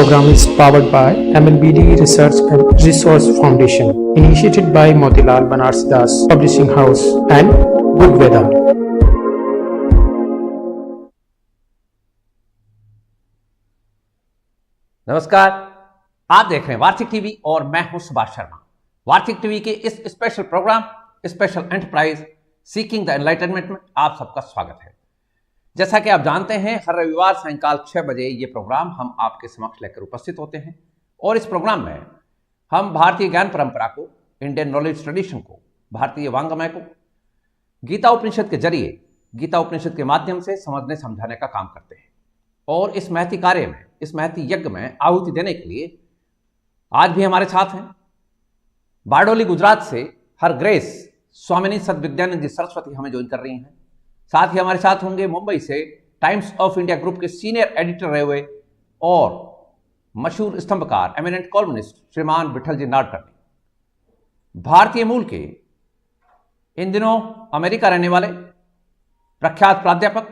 program is powered by MLBD Research and Resource Foundation, initiated by Motilal Banarsidass Publishing House and Good Weather. नमस्कार, आप देख रहे हैं वार्तिक TV और मैं हूं सुभाष शर्मा। वार्तिक टीवी के इस special programme special enterprise seeking the enlightenment में आप सबका स्वागत है। जैसा कि आप जानते हैं, हर रविवार सायंकाल 6 बजे ये प्रोग्राम हम आपके समक्ष लेकर उपस्थित होते हैं और इस प्रोग्राम में हम भारतीय ज्ञान परंपरा को, इंडियन नॉलेज ट्रेडिशन को, भारतीय वांग्मय को गीता उपनिषद के जरिए, गीता उपनिषद के माध्यम से समझने समझाने का काम करते हैं। और इस महती कार्य में, इस महती यज्ञ में आहुति देने के लिए आज भी हमारे साथ हैं बारडोली गुजरात से हर ग्रेस स्वामिनी सदविद्यानंद जी सरस्वती हमें ज्वाइन कर रही हैं। साथ ही हमारे साथ होंगे मुंबई से टाइम्स ऑफ इंडिया ग्रुप के सीनियर एडिटर रहे हुए और मशहूर स्तंभकार, एमिनेंट कॉलमनिस्ट श्रीमान विठल जी नाडकर्नी, भारतीय मूल के इन दिनों अमेरिका रहने वाले प्रख्यात प्राध्यापक,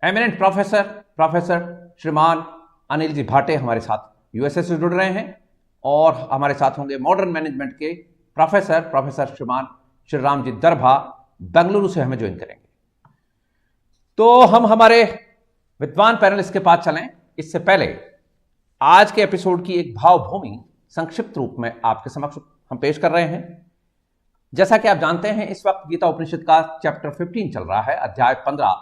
एमिनेंट प्रोफेसर श्रीमान अनिल जी भाटे हमारे साथ यूएसए से जुड़ रहे हैं। और हमारे साथ होंगे मॉडर्न मैनेजमेंट के प्रोफेसर श्रीमान श्रीराम जी दर्भा, बेंगलुरु से हमें ज्वाइन करेंगे। तो हम हमारे विद्वान पैनलिस्ट के पास चलें, इससे पहले आज के एपिसोड की एक भावभूमि संक्षिप्त रूप में आपके समक्ष हम पेश कर रहे हैं। जैसा कि आप जानते हैं, इस वक्त गीता उपनिषद का चैप्टर 15 चल रहा है, अध्याय 15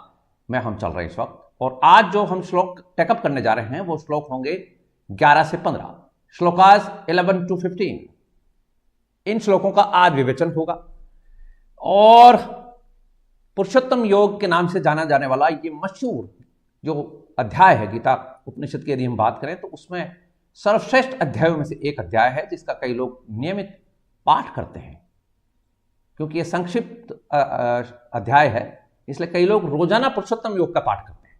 में हम चल रहे हैं इस वक्त। और आज जो हम श्लोक टेकअप करने जा रहे हैं वो श्लोक होंगे 11 से 15, श्लोकास 11 to 15। इन श्लोकों का आज विवेचन होगा और पुरुषोत्तम योग के नाम से जाना जाने वाला ये मशहूर जो अध्याय है गीता उपनिषद की, यदि हम बात करें तो उसमें सर्वश्रेष्ठ अध्यायों में से एक अध्याय है जिसका कई लोग नियमित पाठ करते हैं। क्योंकि यह संक्षिप्त अध्याय है, इसलिए कई लोग रोजाना पुरुषोत्तम योग का पाठ करते हैं।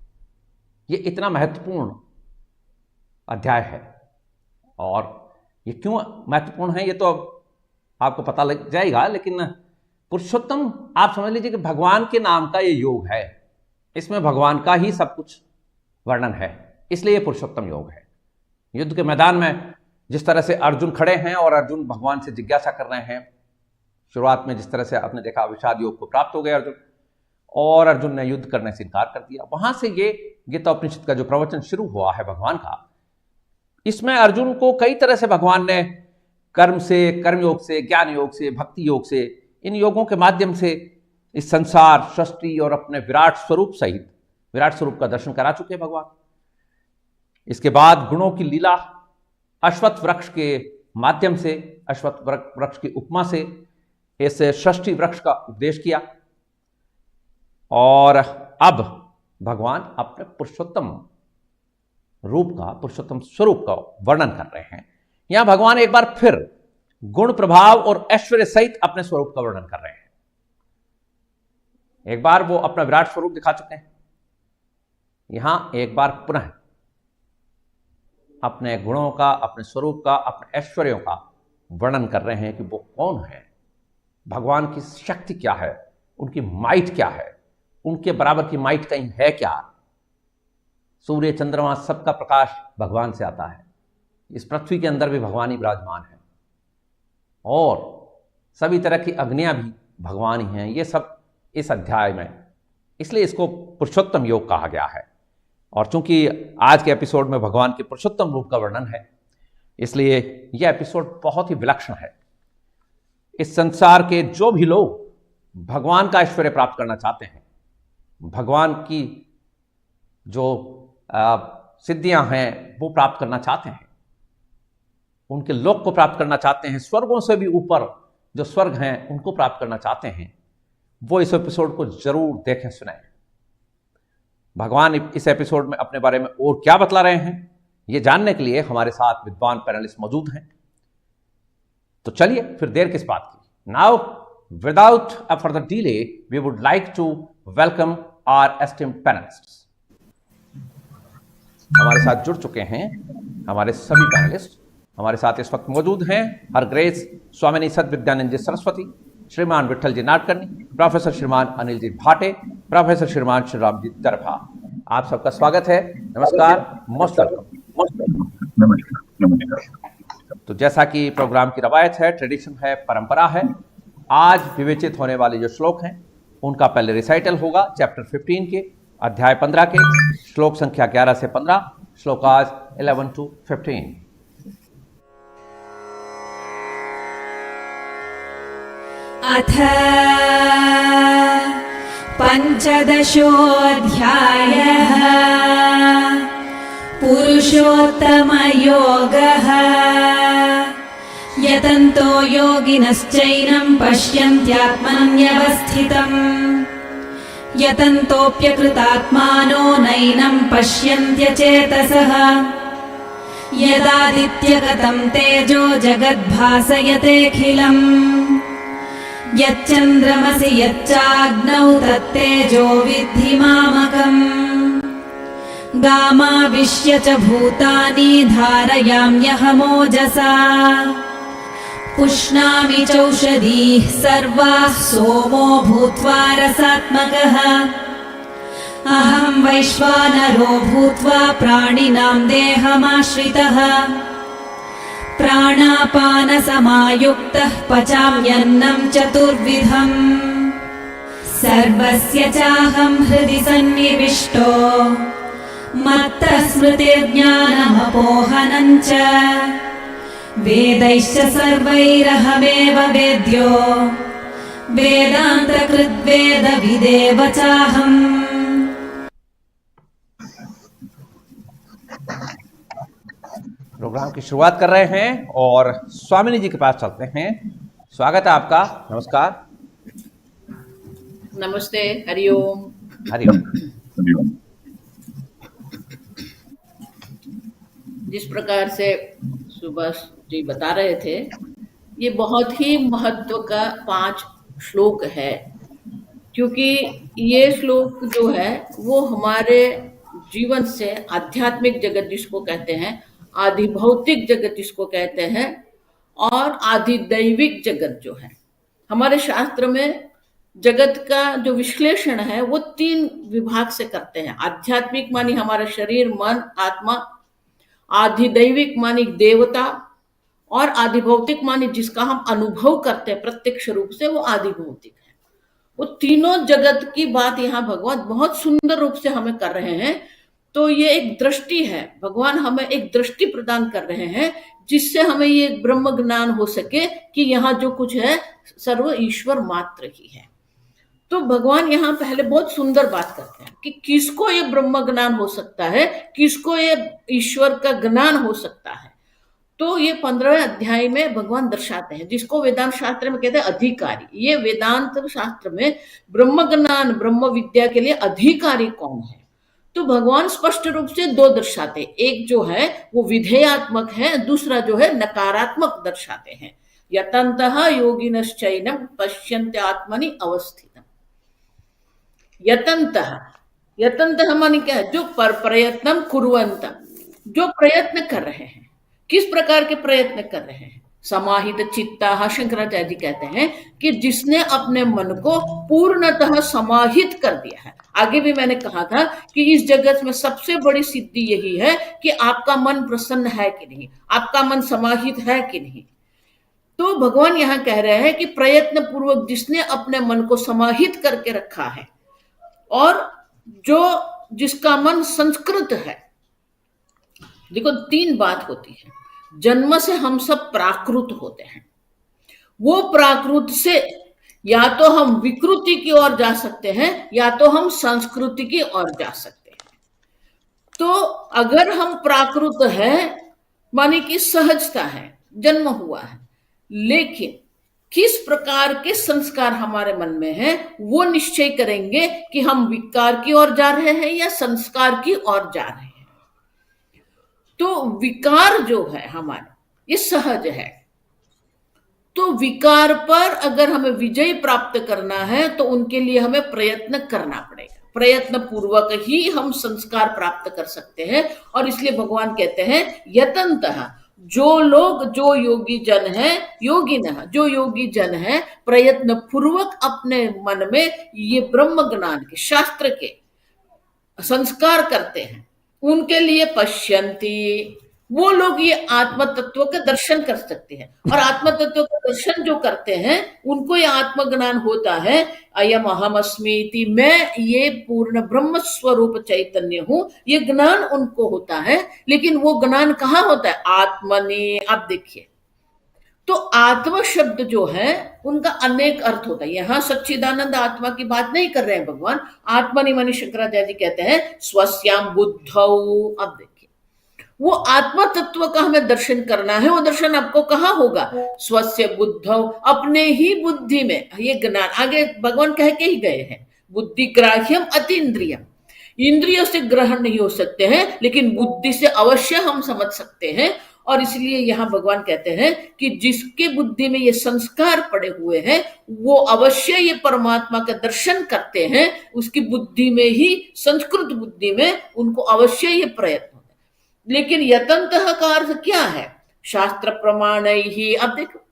ये इतना महत्वपूर्ण अध्याय है और ये क्यों महत्वपूर्ण है ये तो आपको पता लग जाएगा, लेकिन पुरुषोत्तम आप समझ लीजिए कि भगवान के नाम का ये योग है, इसमें भगवान का ही सब कुछ वर्णन है, इसलिए ये पुरुषोत्तम योग है। युद्ध के मैदान में जिस तरह से अर्जुन खड़े हैं और अर्जुन भगवान से जिज्ञासा कर रहे हैं, शुरुआत में जिस तरह से आपने देखा विषाद योग को प्राप्त हो गया अर्जुन, और अर्जुन ने युद्ध करने से इनकार कर दिया। वहां से ये गीता उपनिषद का जो प्रवचन शुरू हुआ है भगवान का, इसमें अर्जुन को कई तरह से भगवान ने कर्म से, कर्मयोग से, ज्ञान योग से, भक्ति योग से, इन योगों के माध्यम से इस संसार, सृष्टि और अपने विराट स्वरूप सहित विराट स्वरूप का दर्शन करा चुके हैं भगवान। इसके बाद गुणों की लीला अश्वत्थ वृक्ष के माध्यम से, अश्वत्थ वृक्ष की उपमा से इस सृष्टि वृक्ष का उपदेश किया और अब भगवान अपने पुरुषोत्तम रूप का, पुरुषोत्तम स्वरूप का वर्णन कर रहे हैं। यहां भगवान एक बार फिर गुण, प्रभाव और ऐश्वर्य सहित अपने स्वरूप का वर्णन कर रहे हैं। एक बार वो अपना विराट स्वरूप दिखा चुके हैं, यहां एक बार पुनः अपने गुणों का, अपने स्वरूप का, अपने ऐश्वर्यों का वर्णन कर रहे हैं कि वो कौन है, भगवान की शक्ति क्या है, उनकी माइट क्या है, उनके बराबर की माइट कहीं है क्या। सूर्य, चंद्रमा, सबका प्रकाश भगवान से आता है। इस पृथ्वी के अंदर भी भगवान ही विराजमान है और सभी तरह की अग्नियां भी भगवान ही हैं। ये सब इस अध्याय में, इसलिए इसको पुरुषोत्तम योग कहा गया है। और चूंकि आज के एपिसोड में भगवान के पुरुषोत्तम रूप का वर्णन है, इसलिए यह एपिसोड बहुत ही विलक्षण है। इस संसार के जो भी लोग भगवान का ऐश्वर्य प्राप्त करना चाहते हैं, भगवान की जो सिद्धियां हैं वो प्राप्त करना चाहते हैं, उनके लोक को प्राप्त करना चाहते हैं, स्वर्गों से भी ऊपर जो स्वर्ग हैं उनको प्राप्त करना चाहते हैं, वो इस एपिसोड को जरूर देखें, सुनें। भगवान इस एपिसोड में अपने बारे में और क्या बतला रहे हैं, ये जानने के लिए हमारे साथ विद्वान पैनलिस्ट मौजूद हैं। तो चलिए फिर देर किस बात की। Now without further delay we would like to welcome our esteemed panellists. हमारे साथ जुड़ चुके हैं हमारे सभी पैनलिस्ट। हमारे साथ इस वक्त मौजूद हैं हर ग्रेस स्वामिनी सदविद्यानंद जी सरस्वती, श्रीमान विठल जी नाडकर्नी, प्रोफेसर श्रीमान अनिल जी भाटे, प्रोफेसर श्रीमान श्रीराम जी दर्भा। आप सबका स्वागत है। नमस्कार, मोस्ट वेलकम। नमस्कार। नमस्कार। तो जैसा कि प्रोग्राम की रवायत है, ट्रेडिशन है, परंपरा है, आज विवेचित होने वाले जो श्लोक हैं उनका पहले रिसाइटल होगा चैप्टर 15 के अध्याय 15 के श्लोक संख्या 11 से 15, श्लोकाज 11 to 15। अथ पञ्चदशोऽध्यायः पुरुषोत्तमयोगः। यतन्तो योगिनश्चैनं पश्यन्त्यात्मन्यवस्थितम् यतन्तोऽप्यकृतात्मानो नैनं पश्यन्त्यचेतसः। यदादित्यगतं तेजो जगद्भासयतेऽखिलम् यच्चन्द्रमसि यच्चाग्नौ तत्तेजो विद्धि मामकम्। गामाविश्य च भूतानि धारयाम्यहमोजसा पुष्णामि चौषधीः सर्वाः सोमो भूत्वा रसात्मकः। अहं वैश्वानरो भूत्वा प्राणिनां देहमाश्रितः प्राणापानसमायुक्तः पचाम्यन्नं चतुर्विधम्। सर्वस्य चाहं हृदि सन्निविष्टो मत्तः स्मृतिर्ज्ञानमपोहनं च। वेदैश्च सर्वैरहमेव वेद्यो वेदान्तकृद्वेदविदेव चाहम्। प्रोग्राम की शुरुआत कर रहे हैं और स्वामिनी जी के पास चलते हैं। स्वागत है आपका। नमस्कार। नमस्ते, हरिओम। हरिओम। जिस प्रकार से सुभाष जी बता रहे थे, ये बहुत ही महत्व का 5 श्लोक है, क्योंकि ये श्लोक जो है वो हमारे जीवन से आध्यात्मिक जगत जिसको कहते हैं, आदि भौतिक जगत जिसको कहते हैं, और आदि दैविक जगत जो है, हमारे शास्त्र में जगत का जो विश्लेषण है वो 3 विभाग से करते हैं। आध्यात्मिक मानी हमारा शरीर, मन, आत्मा, आदि दैविक मानी देवता, और आदि भौतिक मानी जिसका हम अनुभव करते हैं प्रत्यक्ष रूप से, वो आदि भौतिक है। वो तीनों जगत की बात यहाँ भगवान बहुत सुंदर रूप से हमें कर रहे हैं। तो ये एक दृष्टि है, भगवान हमें एक दृष्टि प्रदान कर रहे हैं जिससे हमें ये ब्रह्म ज्ञान हो सके कि यहाँ जो कुछ है सर्व ईश्वर मात्र ही है। तो भगवान यहाँ पहले बहुत सुंदर बात करते हैं कि किसको ये ब्रह्म ज्ञान हो सकता है, किसको ये ईश्वर का ज्ञान हो सकता है। तो ये 15वें अध्याय में भगवान दर्शाते हैं, जिसको वेदांत शास्त्र में कहते हैं अधिकारी। ये वेदांत शास्त्र में ब्रह्म ज्ञान, ब्रह्म विद्या के लिए अधिकारी कौन है, तो भगवान स्पष्ट रूप से 2 दर्शाते। एक जो है वो विधेयात्मक है, दूसरा जो है नकारात्मक दर्शाते हैं। यतन्तः योगिनश्चैनं पश्यन्त्यात्मनि अवस्थितम्। यतन्तः माने क्या है, जो प्रयत्नम कुर्वन्तः, जो प्रयत्न कर रहे हैं। किस प्रकार के प्रयत्न कर रहे हैं? समाहित चित्ता, शंकराचार्य जी कहते हैं कि जिसने अपने मन को पूर्णतः समाहित कर दिया है। आगे भी मैंने कहा था कि इस जगत में सबसे बड़ी सिद्धि यही है कि आपका मन प्रसन्न है कि नहीं, आपका मन समाहित है कि नहीं। तो भगवान यहाँ कह रहे हैं कि प्रयत्न पूर्वक जिसने अपने मन को समाहित करके रखा है, और जिसका मन संस्कृत है। देखो 3 बात होती है। जन्म से हम सब प्राकृत होते हैं। वो प्राकृत से या तो हम विकृति की ओर जा सकते हैं या तो हम संस्कृति की ओर जा सकते हैं। तो अगर हम प्राकृत है माने कि सहजता है, जन्म हुआ है, लेकिन किस प्रकार के संस्कार हमारे मन में है वो निश्चय करेंगे कि हम विकार की ओर जा रहे हैं या संस्कार की ओर जा रहे हैं। तो विकार जो है हमारे, ये सहज है। तो विकार पर अगर हमें विजय प्राप्त करना है तो उनके लिए हमें प्रयत्न करना पड़ेगा। प्रयत्न पूर्वक ही हम संस्कार प्राप्त कर सकते हैं। और इसलिए भगवान कहते हैं यतन्तः, जो लोग, जो योगी जन है, योगिनः, जो योगी जन है, प्रयत्न पूर्वक अपने मन में ये ब्रह्म ज्ञान के, शास्त्र के संस्कार करते हैं, उनके लिए पश्यन्ति वो लोग ये आत्म तत्व का दर्शन कर सकते हैं। और आत्म तत्व का दर्शन जो करते हैं उनको ये आत्मज्ञान होता है, अयम अहम अस्मि इति, मैं ये पूर्ण ब्रह्म स्वरूप चैतन्य हूं, ये ज्ञान उनको होता है। लेकिन वो ज्ञान कहाँ होता है? आत्मनि। अब देखिए, तो आत्मा शब्द जो है उनका अनेक अर्थ होता है। यहां सच्चिदानंद आत्मा की बात नहीं कर रहे हैं भगवान। आत्मनि मानी शंकराचार्य जी कहते हैं स्वस्याम बुद्धौ। अब देखिए, वो आत्मा तत्व का हमें दर्शन करना है। वो दर्शन आपको कहाँ होगा? स्वस्य बुद्धौ, अपने ही बुद्धि में। ये ज्ञान आगे भगवान कह के ही गए हैं, बुद्धि ग्राह्यम अतीन्द्रियम। इंद्रियों से ग्रहण नहीं हो सकते हैं, लेकिन बुद्धि से अवश्य हम समझ सकते हैं। और इसलिए यहां भगवान कहते हैं कि जिसके बुद्धि में ये संस्कार पड़े हुए हैं वो अवश्य ये परमात्मा का दर्शन करते हैं। उसकी बुद्धि में ही, संस्कृत बुद्धि में उनको अवश्य ये प्रयत्न होता है। लेकिन यतंतः का अर्थ क्या है? शास्त्र प्रमाण ही। अब देखो,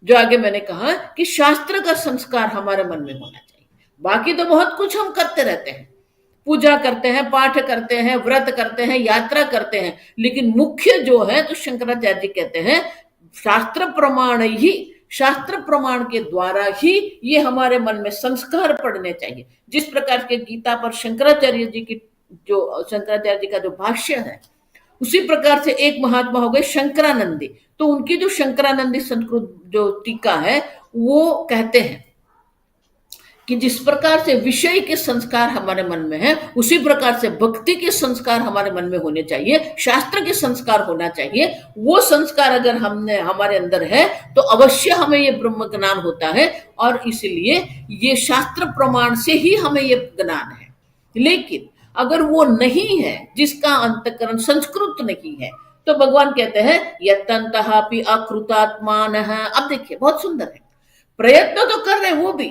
जो आगे मैंने कहा कि शास्त्र का संस्कार हमारे मन में होना चाहिए। बाकी तो बहुत कुछ हम करते रहते हैं, पूजा करते हैं, पाठ करते हैं, व्रत करते हैं, यात्रा करते हैं, लेकिन मुख्य जो है तो शंकराचार्य जी कहते हैं शास्त्र प्रमाण ही, शास्त्र प्रमाण के द्वारा ही ये हमारे मन में संस्कार पड़ने चाहिए। जिस प्रकार के गीता पर शंकराचार्य जी की जो शंकराचार्य जी का जो भाष्य है, उसी प्रकार से एक महात्मा हो गए शंकरानंदी। तो उनकी जो शंकरानंदी संस्कृत जो टीका है वो कहते हैं कि जिस प्रकार से विषय के संस्कार हमारे मन में है, उसी प्रकार से भक्ति के संस्कार हमारे मन में होने चाहिए, शास्त्र के संस्कार होना चाहिए। वो संस्कार अगर हमने हमारे अंदर है तो अवश्य हमें ये ब्रह्म ज्ञान होता है। और इसलिए ये शास्त्र प्रमाण से ही हमें ये ज्ञान है। लेकिन अगर वो नहीं है, जिसका अंतःकरण संस्कृत नहीं है, तो भगवान कहते हैं यतन्तहापि अकृतात्मान। अब देखिए, बहुत सुंदर है, प्रयत्न तो कर रहे वो भी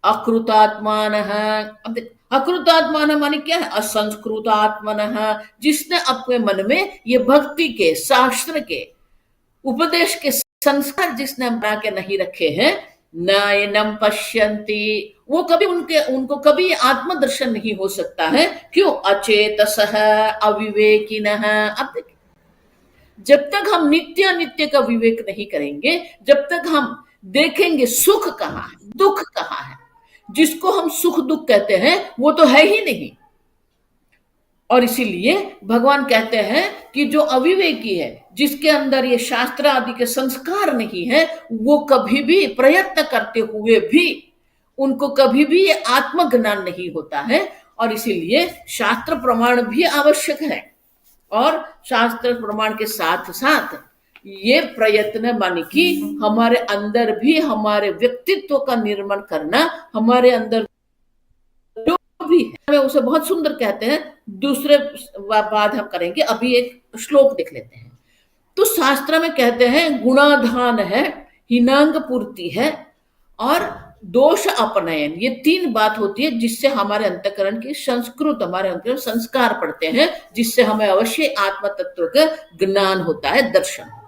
अकृतात्मान। अब देखो, अकृतात्मान माने क्या है? असंस्कृतात्मन, जिसने अपने मन में ये भक्ति के, शास्त्र के, उपदेश के संस्कार जिसने बना के नहीं रखे हैं, नयनम पश्यन्ति, वो कभी उनको कभी आत्मदर्शन नहीं हो सकता है। क्यों? अचेतसः अविवेकिनः। अब देखिए, जब तक हम नित्य अनित्य का विवेक नहीं करेंगे, जब तक हम देखेंगे सुख कहाँ है, दुख कहाँ है, जिसको हम सुख दुख कहते हैं वो तो है ही नहीं। और इसीलिए भगवान कहते हैं कि जो अविवेकी है, जिसके अंदर ये शास्त्र आदि के संस्कार नहीं है, वो कभी भी प्रयत्न करते हुए भी उनको कभी भी ये आत्मज्ञान नहीं होता है। और इसीलिए शास्त्र प्रमाण भी आवश्यक है। और शास्त्र प्रमाण के साथ साथ ये प्रयत्न माने कि हमारे अंदर भी हमारे व्यक्तित्व का निर्माण करना, हमारे अंदर जो भी है हमें उसे बहुत सुंदर कहते हैं। दूसरे बात हम करेंगे, अभी एक श्लोक देख लेते हैं। तो शास्त्र में कहते हैं गुणाधान है, हिनांग पूर्ति है और दोष अपनयन। ये तीन बात होती है जिससे हमारे अंतःकरण की संस्कृत, हमारे अंतःकरण संस्कार पड़ते हैं, जिससे हमें अवश्य आत्म तत्व का ज्ञान होता है, दर्शन होता है।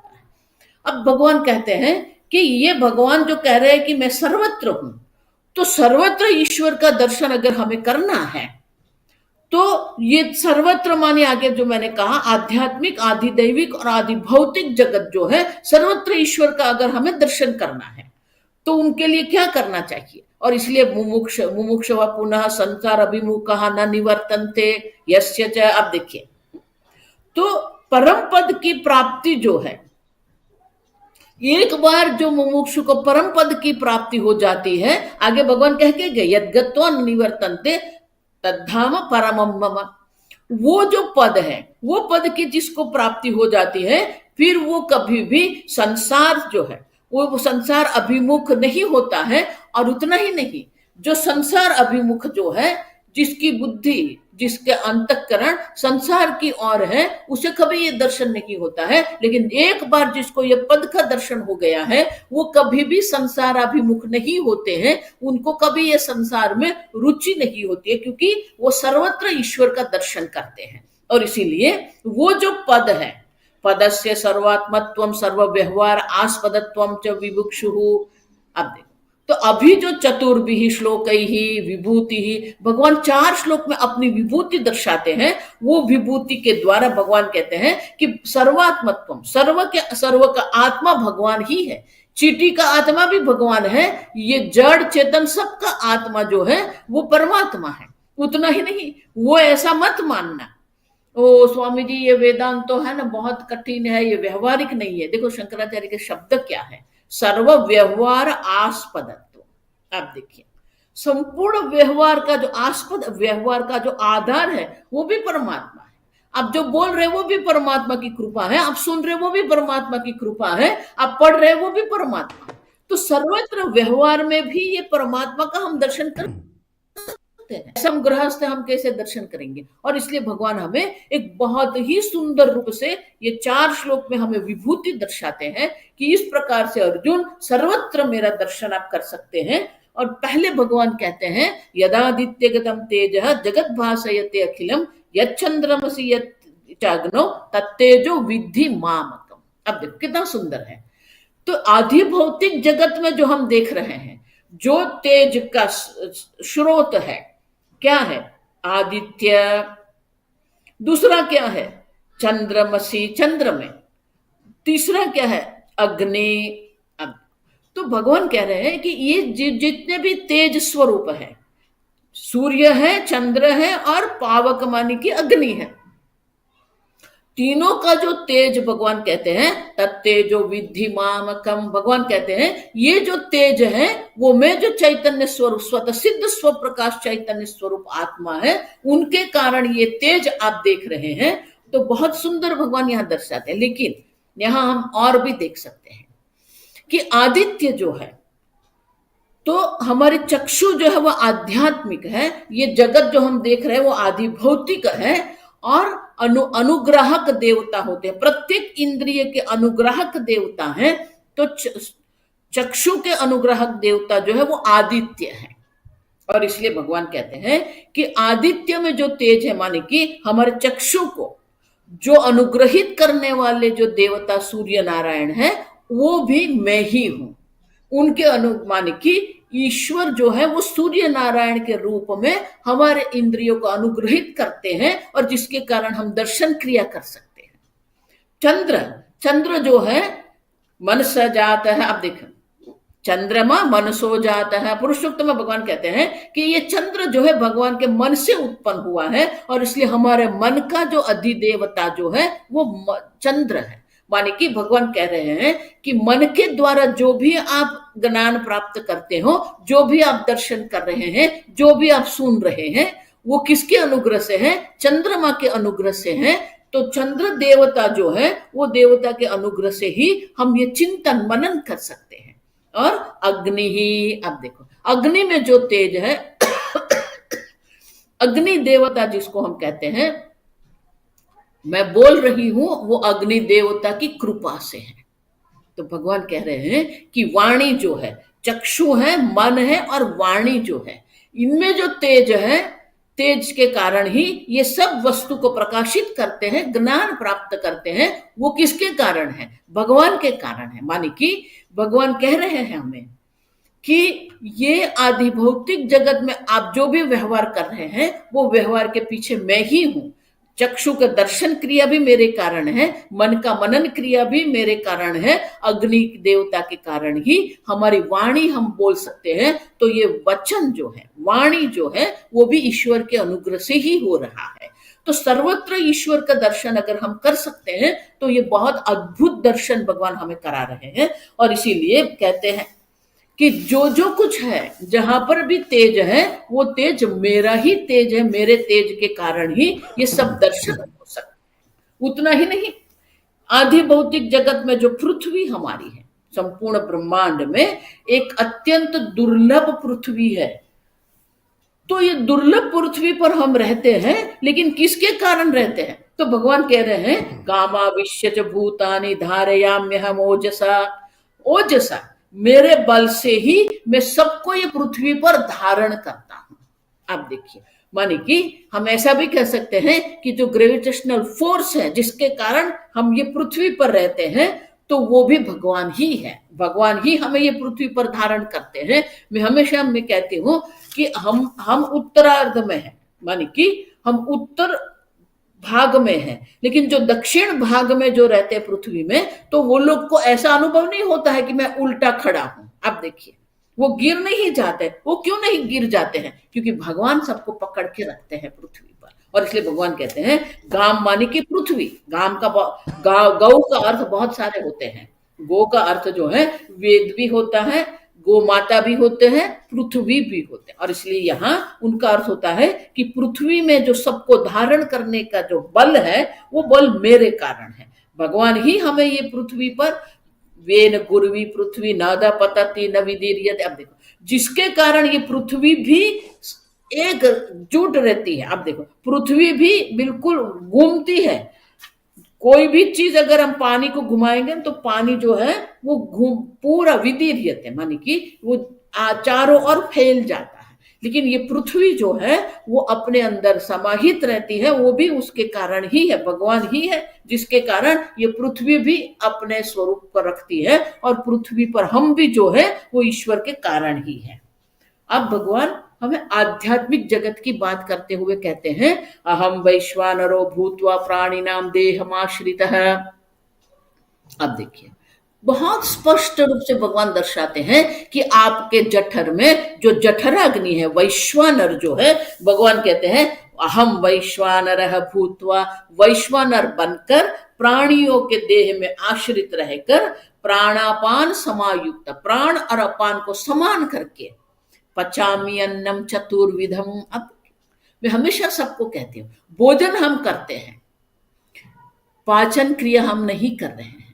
अब भगवान कहते हैं कि ये भगवान जो कह रहे हैं कि मैं सर्वत्र हूं, तो सर्वत्र ईश्वर का दर्शन अगर हमें करना है तो ये सर्वत्र माने आगे जो मैंने कहा आध्यात्मिक, आदि दैविक और आदि भौतिक जगत जो है, सर्वत्र ईश्वर का अगर हमें दर्शन करना है तो उनके लिए क्या करना चाहिए? और इसलिए मुमुक्ष व पुनः संसार अभिमुख न निवर्तन्ते यस्य च। अब देखिए, तो परम पद की प्राप्ति जो है, एक बार जो मुमुक्षु को परम पद की प्राप्ति हो जाती है, आगे भगवान कह के गए यद्गत्वा निवर्तन्ते तद्धाम परमम मम। वो जो पद है, वो पद की जिसको प्राप्ति हो जाती है, फिर वो कभी भी संसार जो है वो संसार अभिमुख नहीं होता है। और उतना ही नहीं, जो संसार अभिमुख जो है, जिसकी बुद्धि, जिसके अंतःकरण संसार की ओर है, उसे कभी ये दर्शन नहीं होता है। लेकिन एक बार जिसको ये पद का दर्शन हो गया है, वो कभी भी संसार अभिमुख नहीं होते हैं, उनको कभी ये संसार में रुचि नहीं होती है, क्योंकि वो सर्वत्र ईश्वर का दर्शन करते हैं। और इसीलिए वो जो पद है, पदस्य सर्वात्मत्वम सर्व व्यवहार आस्पदत्वम च विभुक्षु। अब देखो, तो अभी जो चतुर्भिः श्लोकैः विभूति, भगवान 4 श्लोक में अपनी विभूति दर्शाते हैं। वो विभूति के द्वारा भगवान कहते हैं कि सर्वात्मत्वम, सर्व का आत्मा भगवान ही है। चींटी का आत्मा भी भगवान है, ये जड़ चेतन सबका आत्मा जो है वो परमात्मा है। उतना ही नहीं, वो ऐसा मत मानना ओ स्वामी जी ये वेदांत तो है ना बहुत कठिन है, ये व्यवहारिक नहीं है। देखो शंकराचार्य के शब्द क्या है, सर्व व्यवहार आस्पदत्व। आप देखिए संपूर्ण व्यवहार का जो आस्पद, व्यवहार का जो आधार है वो भी परमात्मा है। आप जो बोल रहे वो भी परमात्मा की कृपा है, आप सुन रहे वो भी परमात्मा की कृपा है, आप पढ़ रहे वो भी परमात्मा। तो सर्वत्र व्यवहार में भी ये परमात्मा का हम दर्शन कर ऐसा गृहस्थ हम कैसे दर्शन करेंगे। और इसलिए भगवान हमें एक बहुत ही सुंदर रूप से ये 4 श्लोक में हमें विभूति दर्शाते हैं कि इस प्रकार से अर्जुन सर्वत्र मेरा दर्शन आप कर सकते हैं। और पहले भगवान कहते हैं यदादित्य गतम तेजः जगत भासयते अखिलम यच्चंद्रमसि यच्चाग्नौ तत्तेजो विद्धि मामकम। अब देखो कितना सुंदर है। तो आधि भौतिक जगत में जो हम देख रहे हैं, जो तेज का स्रोत है क्या है, आदित्य। दूसरा क्या है, चंद्रमसी, चंद्र में। तीसरा क्या है, अग्नि। तो भगवान कह रहे हैं कि ये जितने भी तेज स्वरूप है, सूर्य है, चंद्र है और पावक मानी की अग्नि है, तीनों का जो तेज भगवान कहते हैं तत्तेजो विद्धि मामकम। भगवान कहते हैं ये जो तेज है वो मैं जो चैतन्य स्वरूप स्वतः सिद्ध स्व प्रकाश चैतन्य स्वरूप आत्मा है, उनके कारण ये तेज आप देख रहे हैं। तो बहुत सुंदर भगवान यहां दर्शाते हैं। लेकिन यहां हम और भी देख सकते हैं कि आदित्य जो है, तो हमारे चक्षु जो है वो आध्यात्मिक है, ये जगत जो हम देख रहे हैं वो आदि भौतिक है और अनुग्राहक देवता होते हैं। प्रत्येक इंद्रिय के अनुग्राहक देवता हैं। तो चक्षु के अनुग्राहक देवता जो है वो आदित्य है। और इसलिए भगवान कहते हैं कि आदित्य में जो तेज है, माने कि हमारे चक्षु को जो अनुग्रहित करने वाले जो देवता सूर्य नारायण है वो भी मैं ही हूं। उनके माने कि ईश्वर जो है वो सूर्य नारायण के रूप में हमारे इंद्रियों को अनुग्रहित करते हैं और जिसके कारण हम दर्शन क्रिया कर सकते हैं। चंद्र जो है मन से जाता है। आप देखें चंद्रमा मन सो जाता है। पुरुषोक्त में भगवान कहते हैं कि ये चंद्र जो है भगवान के मन से उत्पन्न हुआ है और इसलिए हमारे मन का जो अधिदेवता जो है वो चंद्र है। माने कि भगवान कह रहे हैं कि मन के द्वारा जो भी आप ज्ञान प्राप्त करते हो, जो भी आप दर्शन कर रहे हैं, जो भी आप सुन रहे हैं, वो किसके अनुग्रह से है, चंद्रमा के अनुग्रह से है। तो चंद्र देवता जो है वो देवता के अनुग्रह से ही हम ये चिंतन मनन कर सकते हैं। और अग्नि ही, अब देखो अग्नि में जो तेज है अग्नि देवता जिसको हम कहते हैं, मैं बोल रही हूं वो अग्नि देवता की कृपा से है। तो भगवान कह रहे हैं कि वाणी जो है, चक्षु है, मन है और वाणी जो है, इनमें जो तेज है, तेज के कारण ही ये सब वस्तु को प्रकाशित करते हैं, ज्ञान प्राप्त करते हैं। वो किसके कारण है, भगवान के कारण है। माने कि भगवान कह रहे हैं हमें कि ये आदि भौतिक जगत में आप जो भी व्यवहार कर रहे हैं वो व्यवहार के पीछे मैं ही हूं। चक्षु का दर्शन क्रिया भी मेरे कारण है, मन का मनन क्रिया भी मेरे कारण है, अग्नि देवता के कारण ही हमारी वाणी हम बोल सकते हैं। तो ये वचन जो है, वाणी जो है, वो भी ईश्वर के अनुग्रह से ही हो रहा है। तो सर्वत्र ईश्वर का दर्शन अगर हम कर सकते हैं तो ये बहुत अद्भुत दर्शन भगवान हमें करा रहे हैं। और इसीलिए कहते हैं कि जो जो कुछ है, जहां पर भी तेज है, वो तेज मेरा ही तेज है, मेरे तेज के कारण ही ये सब दर्शन हो सकते। उतना ही नहीं, आधि भौतिक जगत में जो पृथ्वी हमारी है, संपूर्ण ब्रह्मांड में एक अत्यंत दुर्लभ पृथ्वी है। तो ये दुर्लभ पृथ्वी पर हम रहते हैं, लेकिन किसके कारण रहते हैं? तो भगवान कह रहे हैं कामाविश्य भूतानि धारयाम्यहम ओजसा। ओजसा मेरे बल से ही मैं सबको ये पृथ्वी पर धारण करता हूं। आप देखिए, माने कि हम ऐसा भी कह सकते हैं कि जो ग्रेविटेशनल फोर्स है जिसके कारण हम ये पृथ्वी पर रहते हैं, तो वो भी भगवान ही है। भगवान ही हमें ये पृथ्वी पर धारण करते हैं। मैं हमेशा मैं कहती हूँ कि हम उत्तरार्ध में हैं, मानी कि हम उत्तर भाग में है, लेकिन जो दक्षिण भाग में जो रहते हैं पृथ्वी में, तो वो लोग को ऐसा अनुभव नहीं होता है कि मैं उल्टा खड़ा हूं। अब देखिए, वो गिर नहीं जाते। वो क्यों नहीं गिर जाते हैं? क्योंकि भगवान सबको पकड़ के रखते हैं पृथ्वी पर। और इसलिए भगवान कहते हैं गाम माने की पृथ्वी। गाम का गौ का अर्थ बहुत सारे होते हैं। गो का अर्थ जो है वेद भी होता है, गो माता भी होते हैं, पृथ्वी भी होते हैं। और इसलिए यहाँ उनका अर्थ होता है कि पृथ्वी में जो सबको धारण करने का जो बल है, वो बल मेरे कारण है। भगवान ही हमें ये पृथ्वी पर वेन गुरवी पृथ्वी नादा पतति न विदीर्यते। अब देखो, जिसके कारण ये पृथ्वी भी एकजुट रहती है। अब देखो, पृथ्वी भी बिल्कुल घूमती है। कोई भी चीज अगर हम पानी को घुमाएंगे तो पानी जो है वो पूरा विदीर्यते मानी कि वो चारों ओर फैल जाता है। लेकिन ये पृथ्वी जो है वो अपने अंदर समाहित रहती है। वो भी उसके कारण ही है, भगवान ही है जिसके कारण ये पृथ्वी भी अपने स्वरूप पर रखती है। और पृथ्वी पर हम भी जो है वो ईश्वर के कारण ही है। अब भगवान हमें आध्यात्मिक जगत की बात करते हुए कहते हैं, अहम वैश्वानरो भूत्वा प्राणिनाम देहमाश्रितः। अब देखिए, बहुत स्पष्ट रूप से भगवान दर्शाते हैं कि आपके जठर में जो जठराग्नि है, वैश्वानर जो है, भगवान कहते हैं अहम वैश्वानरः भूत्वा, वैश्वानर बनकर प्राणियों के देह में आश्रित रहकर प्राणापान समायुक्त, प्राण और अपान को समान करके पचामी अन्नम चतुर्विधम। अब मैं हमेशा सबको कहती हूँ, भोजन हम करते हैं, पाचन क्रिया हम नहीं कर रहे हैं।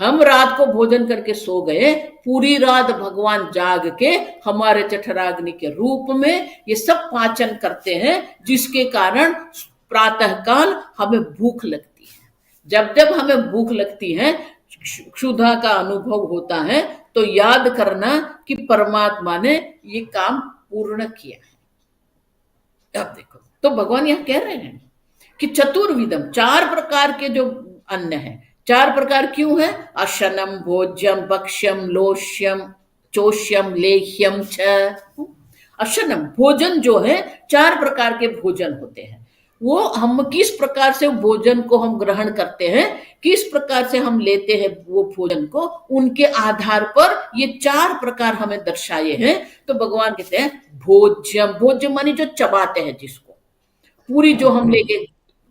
हम रात को भोजन करके सो गए, पूरी रात भगवान जाग के हमारे जठराग्नि के रूप में ये सब पाचन करते हैं, जिसके कारण प्रातःकाल हमें भूख लगती है। जब जब हमें भूख लगती है, क्षुधा का अनुभव होता है, तो याद करना कि परमात्मा ने ये काम पूर्ण किया है। अब देखो, तो भगवान यहां कह रहे हैं कि चतुर्विधम, 4 प्रकार के जो अन्न है। 4 प्रकार क्यों है? अशनम भोज्यम भक्ष्यम लोष्यम चोष्यम लेह्यम छ। अशनम भोजन जो है, 4 प्रकार के भोजन होते हैं। वो हम किस प्रकार से भोजन को हम ग्रहण करते हैं, किस प्रकार से हम लेते हैं वो भोजन को, उनके आधार पर ये 4 प्रकार हमें दर्शाए हैं। तो भगवान कहते हैं भोज्यम, भोज्य मानी जो चबाते हैं, जिसको पूरी जो हम लेके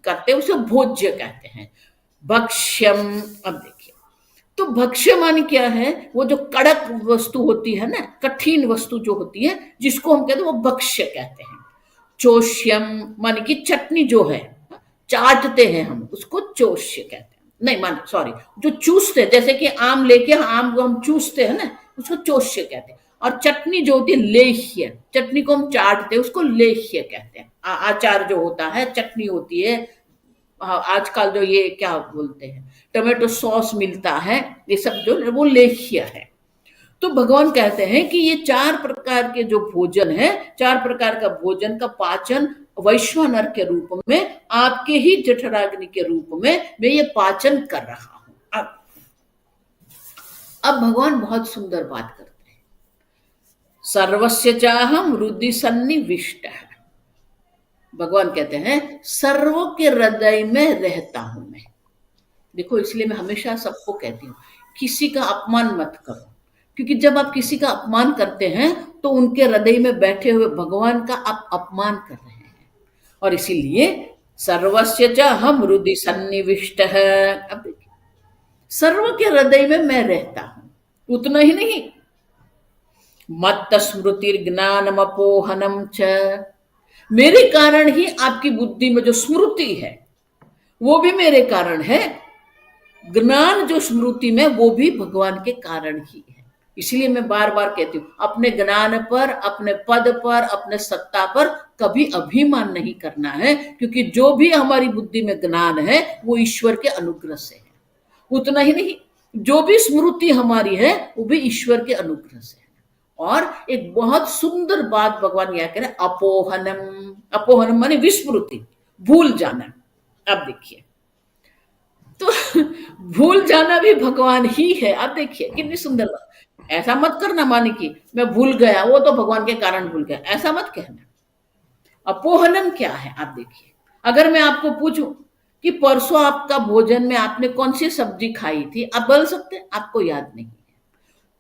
करते हैं उसे भोज्य कहते हैं। भक्ष्यम, अब देखिए, तो भक्ष्य मानी क्या है? वो जो कड़क वस्तु होती है ना, कठिन वस्तु जो होती है, जिसको हम कहते हैं वो भक्ष्य कहते हैं। चोष्यम माने कि चटनी जो है, चाटते हैं हम, उसको चोष्य कहते हैं। नहीं माने, सॉरी, जो चूसते हैं, जैसे कि आम लेके आम को हम चूसते हैं ना, उसको चोष्य कहते हैं। और चटनी जो होती है लेह्य, चटनी को हम चाटते हैं, उसको लेह्य कहते हैं। अचार जो होता है, चटनी होती है, आजकल जो ये क्या बोलते हैं, टोमेटो सॉस मिलता है, ये सब जो वो लेह्य है। तो भगवान कहते हैं कि ये 4 प्रकार के जो भोजन है, 4 प्रकार का भोजन का पाचन वैश्वानर के रूप में, आपके ही जठराग्नि के रूप में मैं ये पाचन कर रहा हूं। अब भगवान बहुत सुंदर बात करते हैं, सर्वस्य चाहम हृदि सन्निविष्ट। भगवान कहते हैं सर्वों के हृदय में रहता हूं मैं। देखो, इसलिए मैं हमेशा सबको कहती हूँ, किसी का अपमान मत करो, क्योंकि जब आप किसी का अपमान करते हैं तो उनके हृदय में बैठे हुए भगवान का आप अपमान कर रहे हैं। और इसीलिए सर्वस्य च हम हृदि सन्निविष्ट है। अब देखिए, सर्व के हृदय में मैं रहता हूं। उतना ही नहीं, मत्त स्मृति ज्ञानम अपोहनम च, मेरे कारण ही आपकी बुद्धि में जो स्मृति है वो भी मेरे कारण है। ज्ञान जो स्मृति में, वो भी भगवान के कारण ही है। इसलिए मैं बार बार कहती हूँ, अपने ज्ञान पर, अपने पद पर, अपने सत्ता पर कभी अभिमान नहीं करना है, क्योंकि जो भी हमारी बुद्धि में ज्ञान है वो ईश्वर के अनुग्रह से है। उतना ही नहीं, जो भी स्मृति हमारी है वो भी ईश्वर के अनुग्रह से है। और एक बहुत सुंदर बात भगवान यह कह रहे हैं, अपोहनम। अपोहनम माने विस्मृति, भूल जाना। अब देखिए, तो भूल जाना भी भगवान ही है। आप देखिए कितनी सुंदर बात। ऐसा मत करना माने कि मैं भूल गया, वो तो भगवान के कारण भूल गया, ऐसा मत कहना। अपोहनम क्या है आप देखिए। अगर मैं आपको पूछूं कि परसों आपका भोजन में आपने कौन सी सब्जी खाई थी, आप बोल सकते हैं आपको याद नहीं है।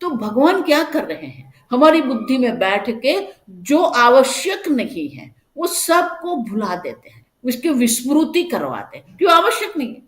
तो भगवान क्या कर रहे हैं, हमारी बुद्धि में बैठ के जो आवश्यक नहीं है वो सबको भुला देते हैं, उसकी विस्मृति करवाते हैं। क्यों आवश्यक नहीं है,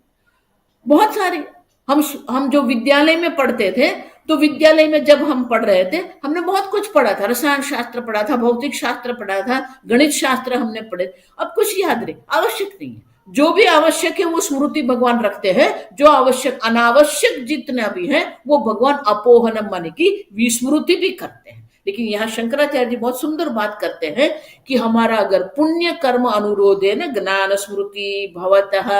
बहुत सारे। हम जो विद्यालय में पढ़ते थे, तो विद्यालय में जब हम पढ़ रहे थे, हमने बहुत कुछ पढ़ा था, रसायन शास्त्र पढ़ा था, भौतिक शास्त्र पढ़ा था, गणित शास्त्र हमने पढ़े। अब कुछ याद नहीं, आवश्यक नहीं है। जो भी आवश्यक है वो स्मृति भगवान रखते हैं, जो आवश्यक अनावश्यक जितना भी है वो भगवान अपोहनम माने की विस्मृति भी करते हैं। लेकिन यहाँ शंकराचार्य जी बहुत सुंदर बात करते हैं कि हमारा अगर पुण्य कर्म अनुरोधे न ज्ञान स्मृति भवतः,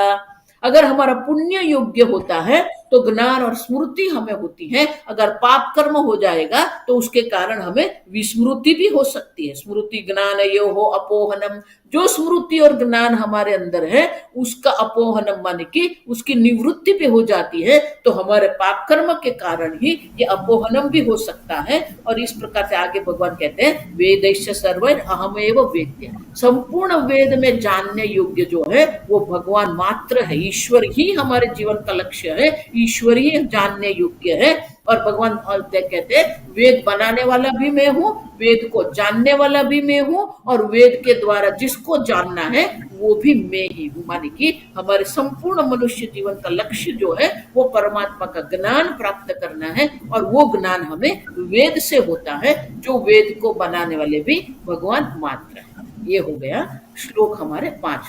अगर हमारा पुण्य योग्य होता है तो ज्ञान और स्मृति हमें होती है। अगर पाप कर्म हो जाएगा तो उसके कारण हमें विस्मृति भी हो सकती है। स्मृति ज्ञान यो हो अपोहनम, जो स्मृति और ज्ञान हमारे अंदर है उसका अपोहनम माने कि उसकी निवृत्ति भी हो जाती है। तो हमारे पाप कर्म के कारण ही ये अपोहनम भी हो सकता है। और इस प्रकार से आगे भगवान कहते हैं वेदैश्च सर्वैर अहमेव वेद्य, संपूर्ण वेद में जानने योग्य जो है वो भगवान मात्र है। ईश्वर ही हमारे जीवन का लक्ष्य है, ईश्वर ही जानने योग्य है। और भगवान कहते हैं वेद बनाने वाला भी मैं हूं, वेद को जानने वाला भी मैं हूं, और वेद के द्वारा जिसको जानना है वो भी मैं ही हूं। माने कि हमारे संपूर्ण मनुष्य जीवन का लक्ष्य जो है वो परमात्मा का ज्ञान प्राप्त करना है। और वो ज्ञान हमें वेद से होता है, जो वेद को बनाने वाले भी भगवान मात्र है। ये हो गया श्लोक हमारे 5।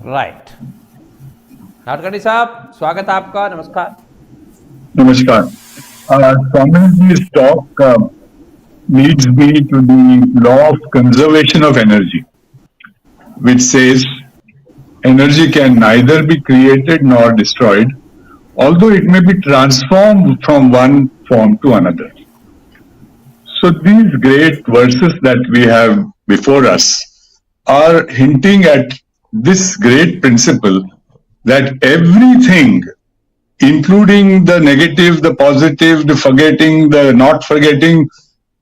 राइट। नाडकर्णी साहब स्वागत आपका, नमस्कार। नमस्कार। Swamini's talk leads me to the law of conservation of energy, which says energy can neither be created nor destroyed, although it may be transformed from one form to another. So these great verses that we have before us are hinting at this great principle that everything, including the negative, the positive, the forgetting, the not forgetting,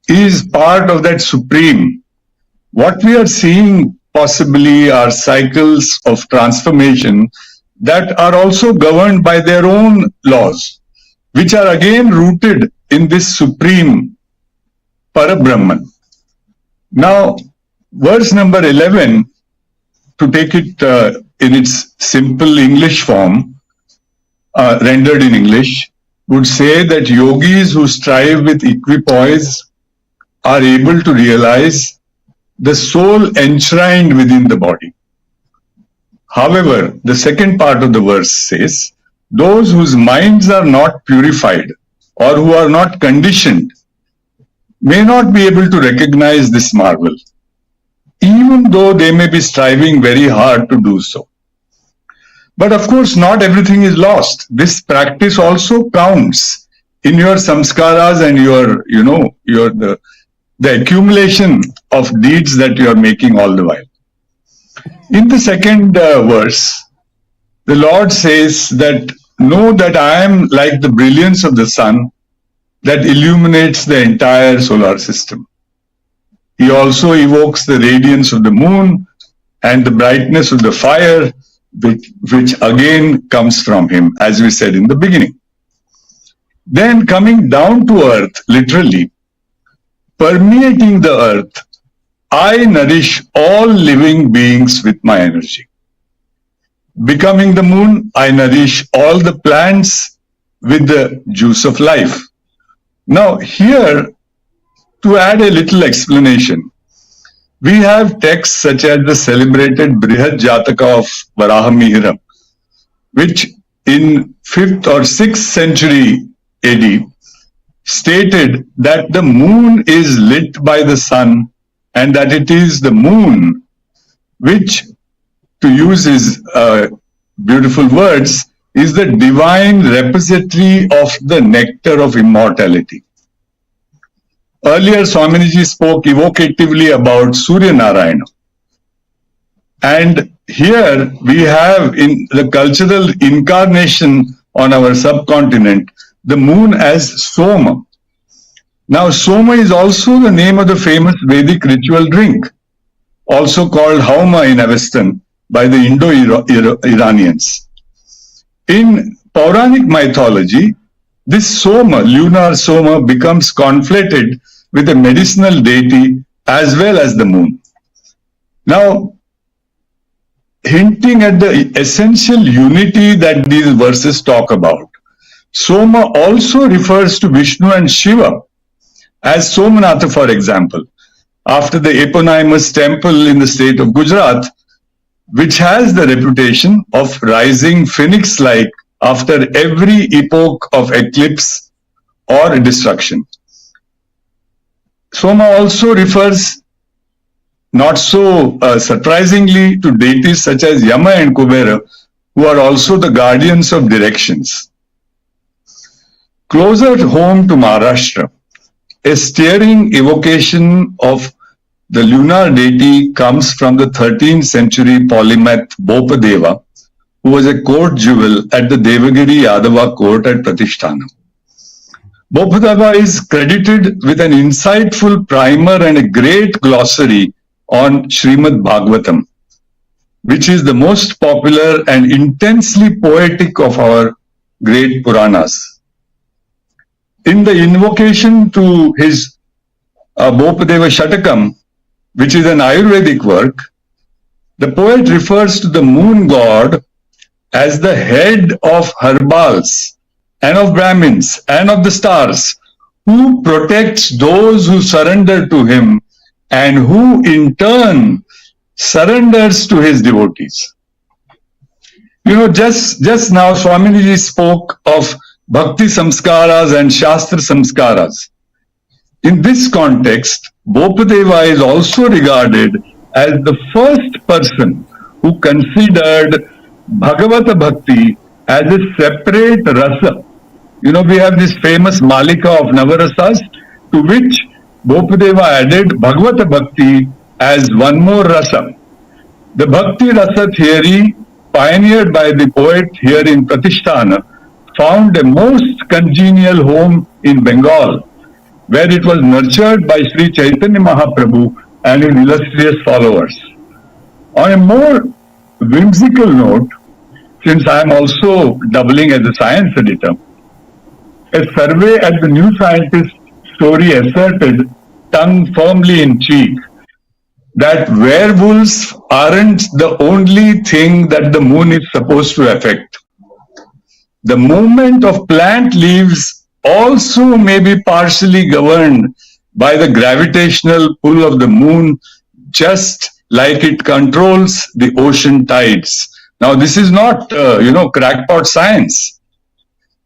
is part of that supreme. What we are seeing possibly are cycles of transformation that are also governed by their own laws, which are again rooted in this supreme Parabrahman. Now, verse number 11, to take it in its simple English form, rendered in English, would say that yogis who strive with equipoise are able to realize the soul enshrined within the body. However, the second part of the verse says, those whose minds are not purified or who are not conditioned may not be able to recognize this marvel, even though they may be striving very hard to do so. But of course, not everything is lost. This practice also counts in your samskaras and the accumulation of deeds that you are making all the while. In the second verse, the Lord says that know that I am like the brilliance of the sun that illuminates the entire solar system. He also evokes the radiance of the moon and the brightness of the fire, which again comes from him, as we said in the beginning. Then coming down to earth, literally, permeating the earth, I nourish all living beings with my energy. Becoming the moon, I nourish all the plants with the juice of life. Now here, to add a little explanation, we have texts such as the celebrated Brihad Jataka of Varahamihira, which in 5th or 6th century AD stated that the moon is lit by the sun and that it is the moon which, to use his beautiful words, is the divine repository of the nectar of immortality. Earlier, Swamini ji spoke evocatively about Surya Narayana. And here we have in the cultural incarnation on our subcontinent the moon as Soma. Now, Soma is also the name of the famous Vedic ritual drink, also called Hauma in Avestan by the Indo-Iranians. In Puranic mythology, this Soma, lunar Soma, becomes conflated with a medicinal deity as well as the moon. Now, hinting at the essential unity that these verses talk about, Soma also refers to Vishnu and Shiva, as Somanatha, for example, after the eponymous temple in the state of Gujrat, which has the reputation of rising phoenix-like after every epoch of eclipse or destruction. Soma also refers, not so surprisingly, to deities such as Yama and Kubera, who are also the guardians of directions. Closer home to Maharashtra, a stirring evocation of the lunar deity comes from the 13th century polymath Bopadeva, who was a court jewel at the Devagiri Yadava court at Pratishthanam. Bopadeva is credited with an insightful primer and a great glossary on Srimad Bhagavatam, which is the most popular and intensely poetic of our great Puranas. In the invocation to his Bopadeva Shatakam, which is an Ayurvedic work, the poet refers to the moon god as the head of herbals and of Brahmins and of the stars, who protects those who surrender to him and who in turn surrenders to his devotees. You know, just now Swamini spoke of Bhakti Samskaras and Shastra Samskaras. In this context, Bopadeva is also regarded as the first person who considered Bhagavata Bhakti as a separate rasa. You know, we have this famous Malika of Navarasas, to which Bopadeva added Bhagavata Bhakti as one more rasa. The Bhakti rasa theory, pioneered by the poet here in Pratishtana, found a most congenial home in Bengal, where it was nurtured by Sri Chaitanya Mahaprabhu and his illustrious followers. On a more whimsical note, since I am also doubling as a science editor, a survey at the New Scientist story asserted, tongue firmly in cheek, that werewolves aren't the only thing that the moon is supposed to affect. The movement of plant leaves also may be partially governed by the gravitational pull of the moon, just like it controls the ocean tides. Now, this is not, crackpot science.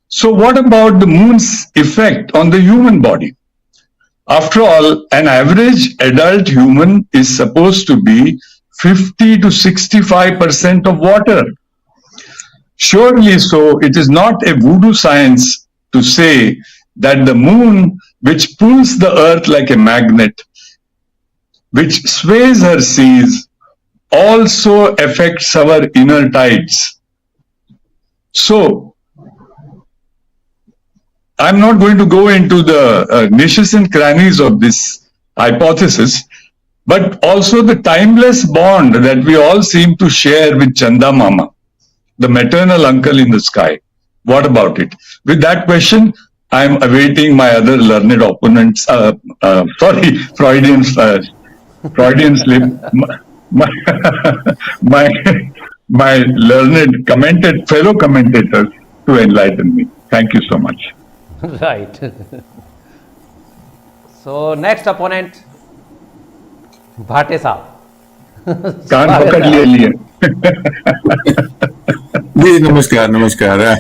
So what about the moon's effect on the human body? After all, an average adult human is supposed to be 50 to 65% of water. Surely so, it is not a voodoo science to say that the moon, which pulls the earth like a magnet, which sways her seas, also affects our inner tides. So, I'm not going to go into the niches and crannies of this hypothesis, but also the timeless bond that we all seem to share with Chanda Mama, the maternal uncle in the sky. What about it? With that question, I am awaiting my other learned opponents. Freudian slip. My learned fellow commentators to enlighten me. Thank you so much. Right. So next opponent, Bhate साहब. कान पकड़ लिए. Namaskar.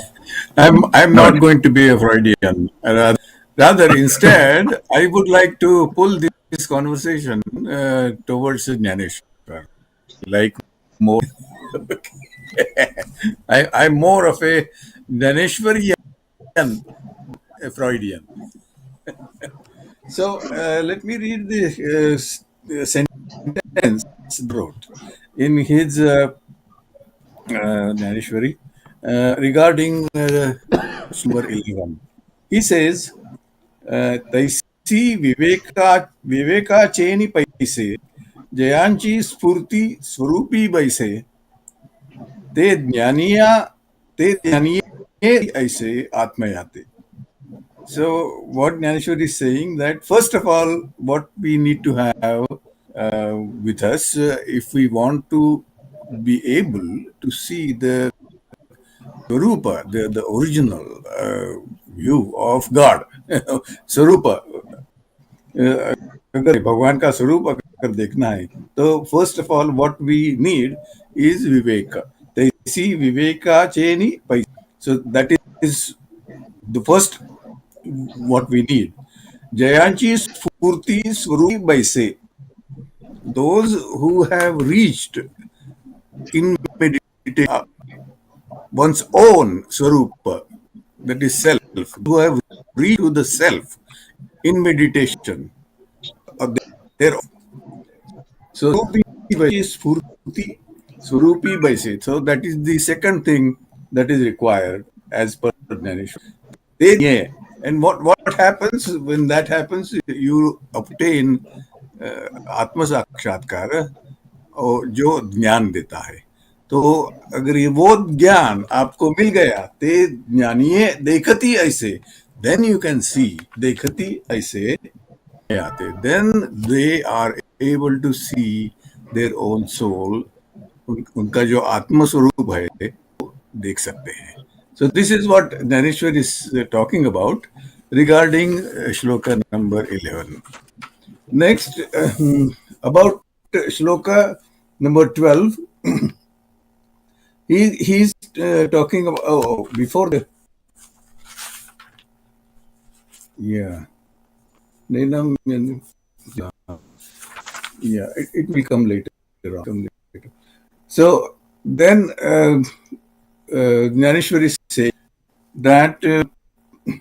I'm not going to be a Freudian. Rather, instead, I would like to pull this conversation towards Jnaneshwar. Like more, I'm more of a Jnaneshwarian, a Freudian. So let me read the sentence he wrote in his Dhaneshwari, regarding number 11. He says, Taisi Viveka Cheni Paise, Jayanchi Spurti Swarupi Baise, Te Jnaniye Aise Atmayate. So, what Dhaneshwari is saying that first of all, what we need to have with us, if we want to be able to see the Swarupa, the original view of God, Swarupa, अगर भगवान का स्वरूप अगर देखना है तो first of all what we need is viveka. Taisi viveka cheni paisa. So that is the first what we need. Jayanchi Spurti Swarupi Baise. Those who have reached in meditation one's own Swarupa, that is self, who have reached to the self in meditation. Their so Swarupi Baise. So that is the second thing that is required as per Dhaneshwar. And what happens when that happens? You obtain आत्म साक्षात्कार और जो ज्ञान देता है. तो अगर ये वो ज्ञान आपको मिल गया ते ज्ञानीय देखती ऐसे, then you can see देखती ऐसे आते, then they are able to see their own soul, उनका जो आत्म स्वरूप है देख सकते हैं. So this is what Dhaneshwar is talking about regarding shloka number 11. Next, about shloka number 12, he's talking about before the it will come later. So then Dhaneshwar is saying that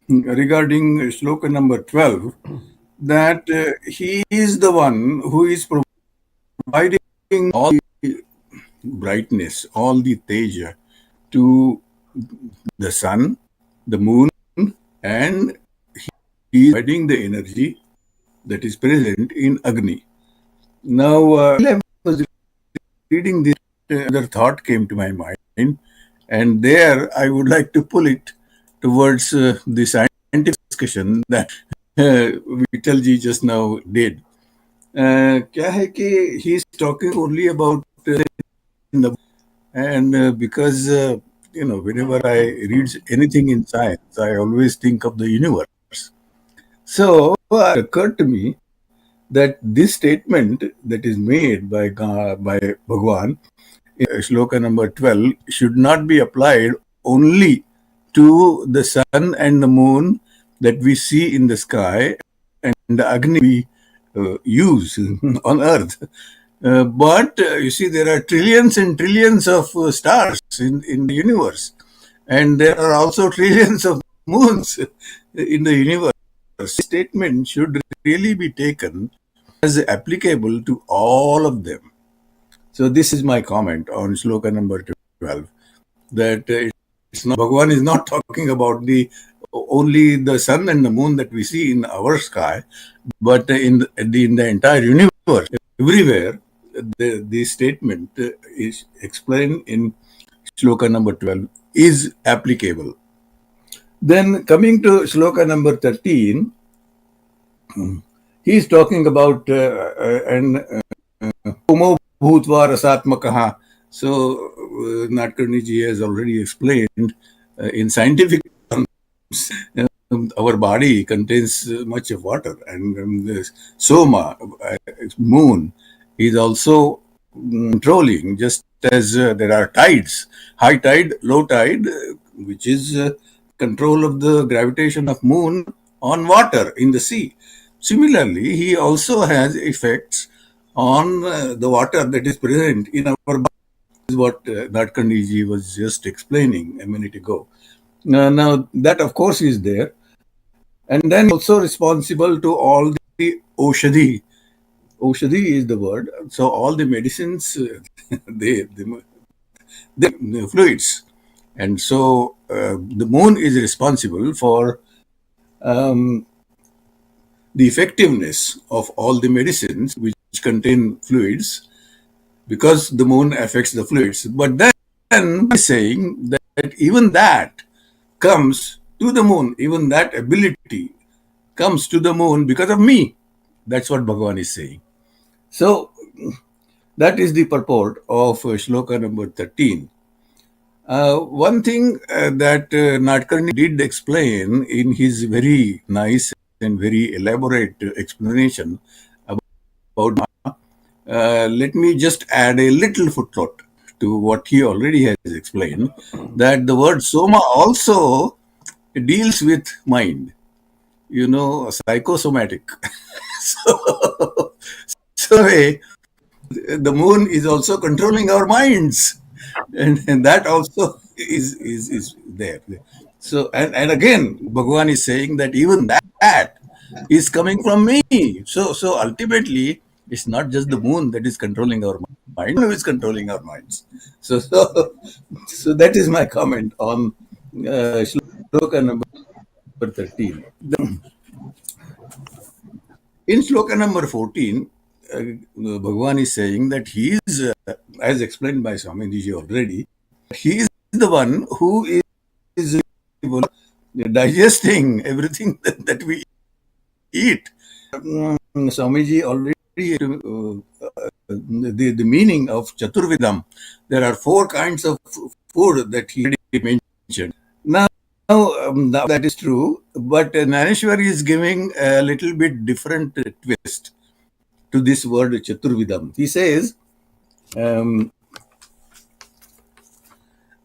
regarding shloka number 12, that he is the one who is providing all the brightness, all the teja to the sun, the moon, and he is providing the energy that is present in Agni. Now, while I was reading this, another thought came to my mind, and there I would like to pull it towards the scientific discussion that Vithal ji just now did. क्या है कि he is talking only about and because whenever I read anything in science, I always think of the universe. So it occurred to me that this statement that is made by Bhagwan in shloka number 12 should not be applied only to the sun and the moon that we see in the sky and the Agni we use on earth. But you see, there are trillions and trillions of stars in the universe, and there are also trillions of moons in the universe. This statement should really be taken as applicable to all of them. So this is my comment on shloka number 12, that it's not, Bhagavan is not talking about only the sun and the moon that we see in our sky, but in the entire universe, everywhere, the statement is explained in shloka number 12 is applicable. Then coming to shloka number 13, he is talking about Homo Bhutva Rasatmakaha. So Nadkarni ji has already explained in scientific terms, our body contains much of water, and the soma, moon, is also controlling, just as there are tides, high tide, low tide, which is control of the gravitation of moon on water in the sea. Similarly, he also has effects on the water that is present in our body. This is what Nadkarni ji was just explaining a minute ago. Now that of course is there, and then also responsible to all the Oshadhi. Oshadhi is the word. So all the medicines, they the fluids. And so the moon is responsible for the effectiveness of all the medicines which contain fluids, because the moon affects the fluids. But then he's saying that even that comes to the moon, even that ability comes to the moon because of me. That's what Bhagavan is saying. So that is the purport of shloka number 13. One thing that Nadkarni did explain in his very nice and very elaborate explanation about let me just add a little footnote to what he already has explained, that the word soma also deals with mind, psychosomatic. so, the moon is also controlling our minds, and that also is there. So, and again, Bhagavan is saying that even that is coming from me. So ultimately, it's not just the moon that is controlling our mind, who is controlling our minds. So that is my comment on shloka number 13. In shloka number 14, Bhagavan is saying that he is, as explained by Swamini already, he is the one who is digesting everything that we eat. Swamiji already the meaning of Chaturvidam. There are 4 kinds of food that he already mentioned. Now that is true, but Naneshwar is giving a little bit different twist to this word Chaturvidam. He says, Ata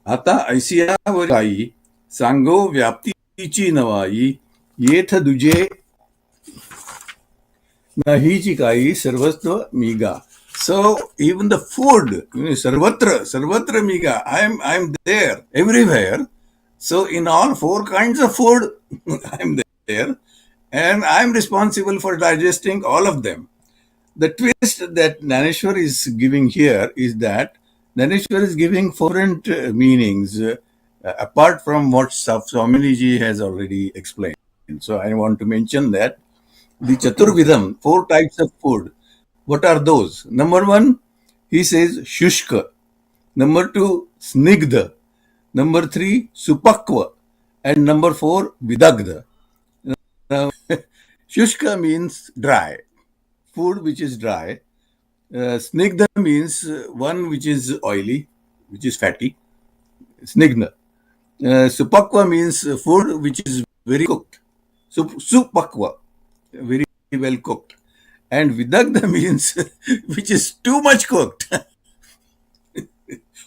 Aisya Varai Sango Vyaptichi Navai Yetha Duje Nahichikai Sarvastva Miga. So even the food, Sarvatra Miga, I'm there everywhere. So in all 4 kinds of food, I'm there, and I'm responsible for digesting all of them. The twist that Naneshwar is giving here is that Naneshwar is giving different meanings apart from what Swamini has already explained. So I want to mention that the Chaturvidam, 4 types of food. What are those? Number 1, he says Shushka. Number 2, Snigdha. Number 3, Supakva. And number 4, Vidagdha. Now, Shushka means dry, food which is dry. Snigdha means one which is oily, which is fatty. Snigdha. Supakva means food which is very cooked. Supakva, very well cooked. And Vidagdha means which is too much cooked,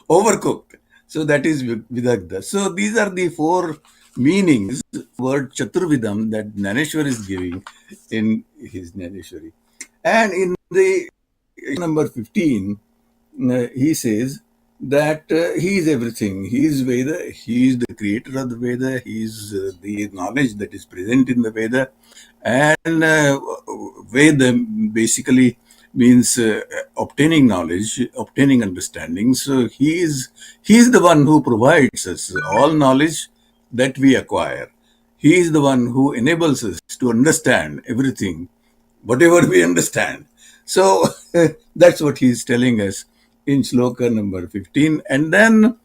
overcooked. So that is Vidagdha. So these are the 4 meanings word Chaturvidam that Naneshwar is giving in his Naneshwari. And in the number 15, he says that he is everything. He is Veda. He is the creator of the Veda. He is the knowledge that is present in the Veda. And Veda basically means obtaining knowledge, obtaining understanding. So he is the one who provides us all knowledge that we acquire. He is the one who enables us to understand everything, whatever we understand. So that's what he is telling us in shloka number 15. And then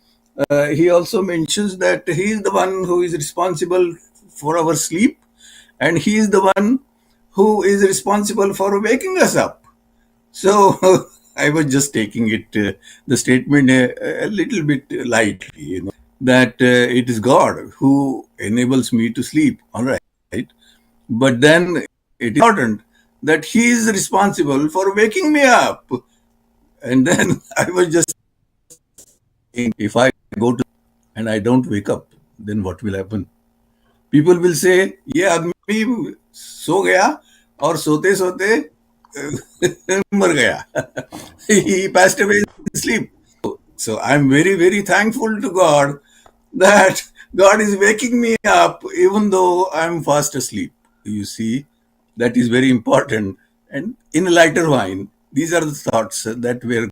he also mentions that he is the one who is responsible for our sleep, and he is the one who is responsible for waking us up. So I was just taking it, the statement a little bit lightly, that it is God who enables me to sleep, all right? But then it is important that he is responsible for waking me up. And then I was just thinking, if I go to and I don't wake up, then what will happen? People will say, ये आदमी सो गया और सोते सोते मर गया. He passed away in sleep. So I'm very, very thankful to God that God is waking me up even though I'm fast asleep. You see, that is very important. And in a lighter vein, these are the thoughts that were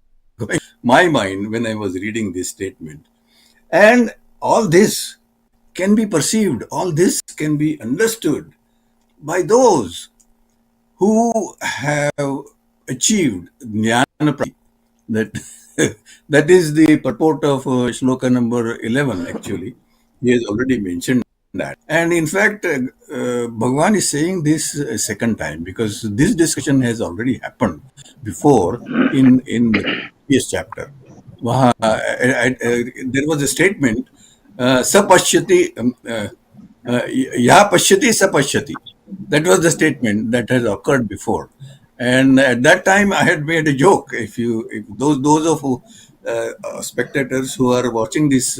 my mind when I was reading this statement. And all this can be perceived, all this can be understood by those who have achieved jnana prapti. That that is the purport of shloka number 11. Actually, he has already mentioned that, and in fact, Bhagavan is saying this a second time because this discussion has already happened before in the previous chapter. There was a statement, sapashyati, ya pashyati sapashyati. That was the statement that has occurred before. And at that time, I had made a joke. If those of spectators who are watching this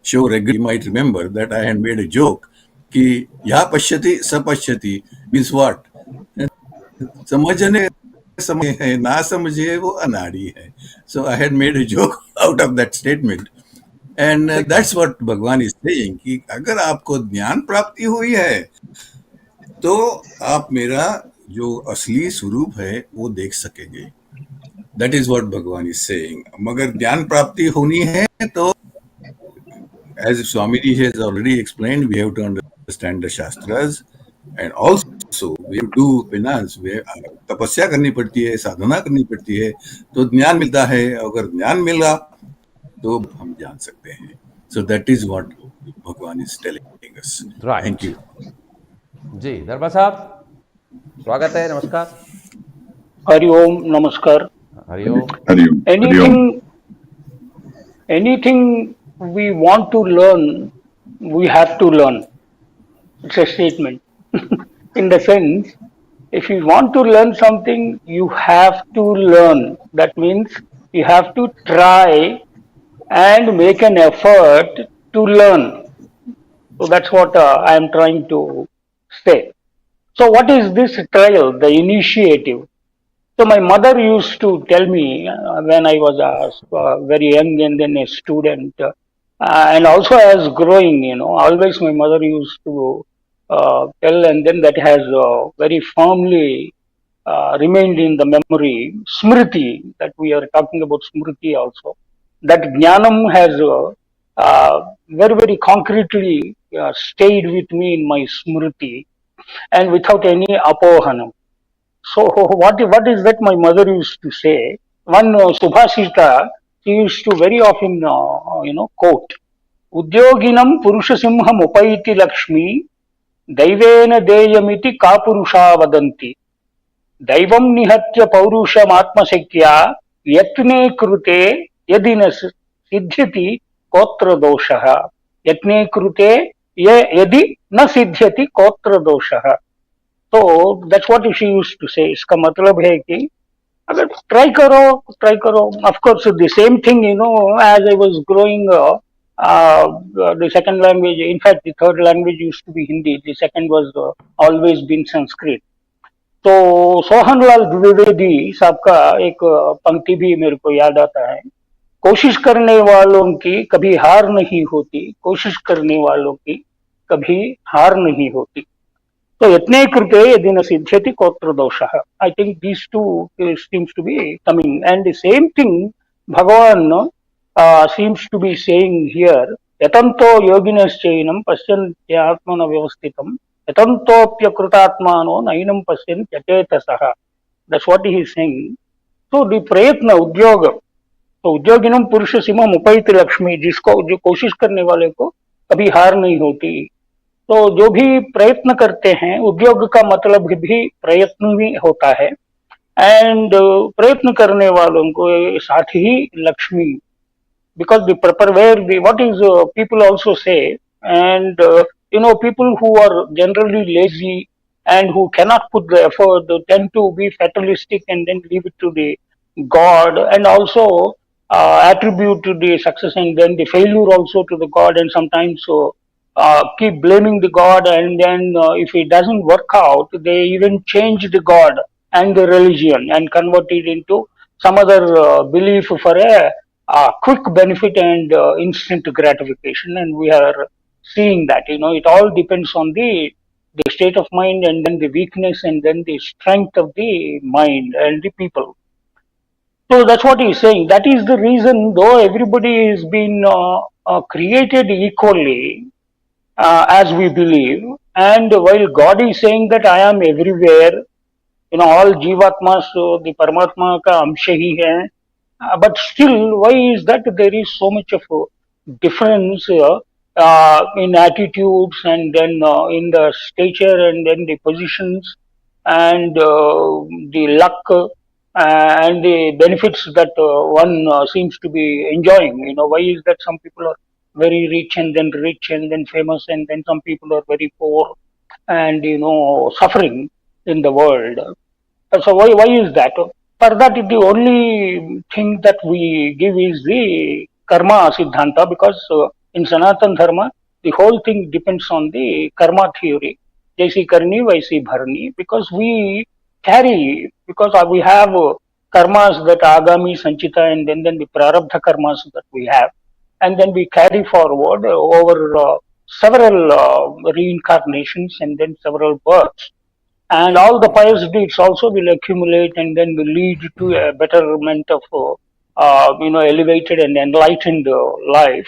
show regularly might remember that I had made a joke. Ki ya pashyati sapashyati means what? समझने समझ है ना समझे वो अनाड़ी है. So I had made a joke out of that statement. And that's what Bhagwan is saying कि अगर आपको ज्ञान प्राप्ति हुई है तो आप मेरा जो असली स्वरूप है वो देख सकेंगे. That is what Bhagwan is saying. मगर ज्ञान प्राप्ति होनी है तो as Swamini has already explained, we have to understand the Shastras and also we have to do penance. तपस्या करनी पड़ती है, साधना करनी पड़ती है, तो ज्ञान मिलता है. अगर ज्ञान मिला तो हम जान सकते हैं. So that is what Bhagwan is telling us. Right. Thank you. जी दरबा साहब स्वागत है. नमस्कार. हरि ओम नमस्कार. Hariom. Anything we want to learn, we have to learn. It's a statement. In the sense, if you want to learn something, you have to learn. That means you have to try and make an effort to learn. So that's what I am trying to say. So what is this trial, the initiative? So my mother used to tell me when I was very young and then a student, and also as growing, always my mother used to tell, and then that has very firmly remained in the memory. Smriti, that we are talking about Smriti also. That Jnanam has very, very concretely stayed with me in my Smriti and without any apohanam. So what is that my mother used to say? One Subhashita, she used to very often, quote, Udyoginam Purushasimham Upaiti Lakshmi Daivena Deyamiti Kapurusha Vadanti Daivam Nihatya Paurusha Atmasekya Yatne Krute Yadinas Siddhyati Kotra Doshaha Yatne Krute Yadi Na Siddhyati Kotra Doshaha. तो that's what she used to say. इसका मतलब है कि अगर try करो. Of course the same thing as I was growing the second language, in fact the third language used to be Hindi, the second was always been Sanskrit. तो सोहनलाल द्विवेदी साहब का एक पंक्ति भी मेरे को याद आता है, कोशिश करने वालों की कभी हार नहीं होती, कोशिश करने वालों की कभी हार नहीं होती. So yatne krute yadina siddhyati kotra doshaha. I think these two seems to be coming, and the same thing Bhagavan seems to be saying here. Yatanto yoginaschainam pasyantyatmana vyavasthitam yatantopya krutatmano nainam pasyantyatetasaha. That's what he is saying. So the prayatna udyoga. तो उद्योगिनम पुरुष सीमा मुपैत लक्ष्मी, जिसको जो कोशिश करने वाले को कभी हार नहीं होती. तो जो भी प्रयत्न करते हैं, उद्योग का मतलब भी प्रयत्न ही होता है, एंड प्रयत्न करने वालों को साथ ही Lakshmi, because the proper where the what is people also say, and people who are generally lazy and who cannot put the effort tend to be fatalistic and then leave it to the God, and also attribute to the success and then the failure also to the God, and sometimes keep blaming the God, and then if it doesn't work out, they even change the God and the religion and convert it into some other belief for a quick benefit and instant gratification. And we are seeing that, it all depends on the state of mind, and then the weakness, and then the strength of the mind and the people. So that's what he's saying. That is the reason, though everybody is been created equally, as we believe, and while God is saying that I am everywhere, all jivatmas the Paramatma ka amsha hi hai, but still, why is that there is so much of a difference in attitudes, and then in the stature, and then the positions, and the luck, and the benefits that one seems to be enjoying? Why is that some people are very rich and then famous, and then some people are very poor and suffering in the world? So why is that? For that, the only thing that we give is the karma siddhanta, because in Sanatan Dharma, the whole thing depends on the karma theory. Jaisi karni, vaisi bharni, because we carry, because we have karmas that agami, sanchita, and then the prarabdha karmas that we have, and then we carry forward over several reincarnations and then several births, and all the pious deeds also will accumulate and then will lead to a betterment of elevated and enlightened life.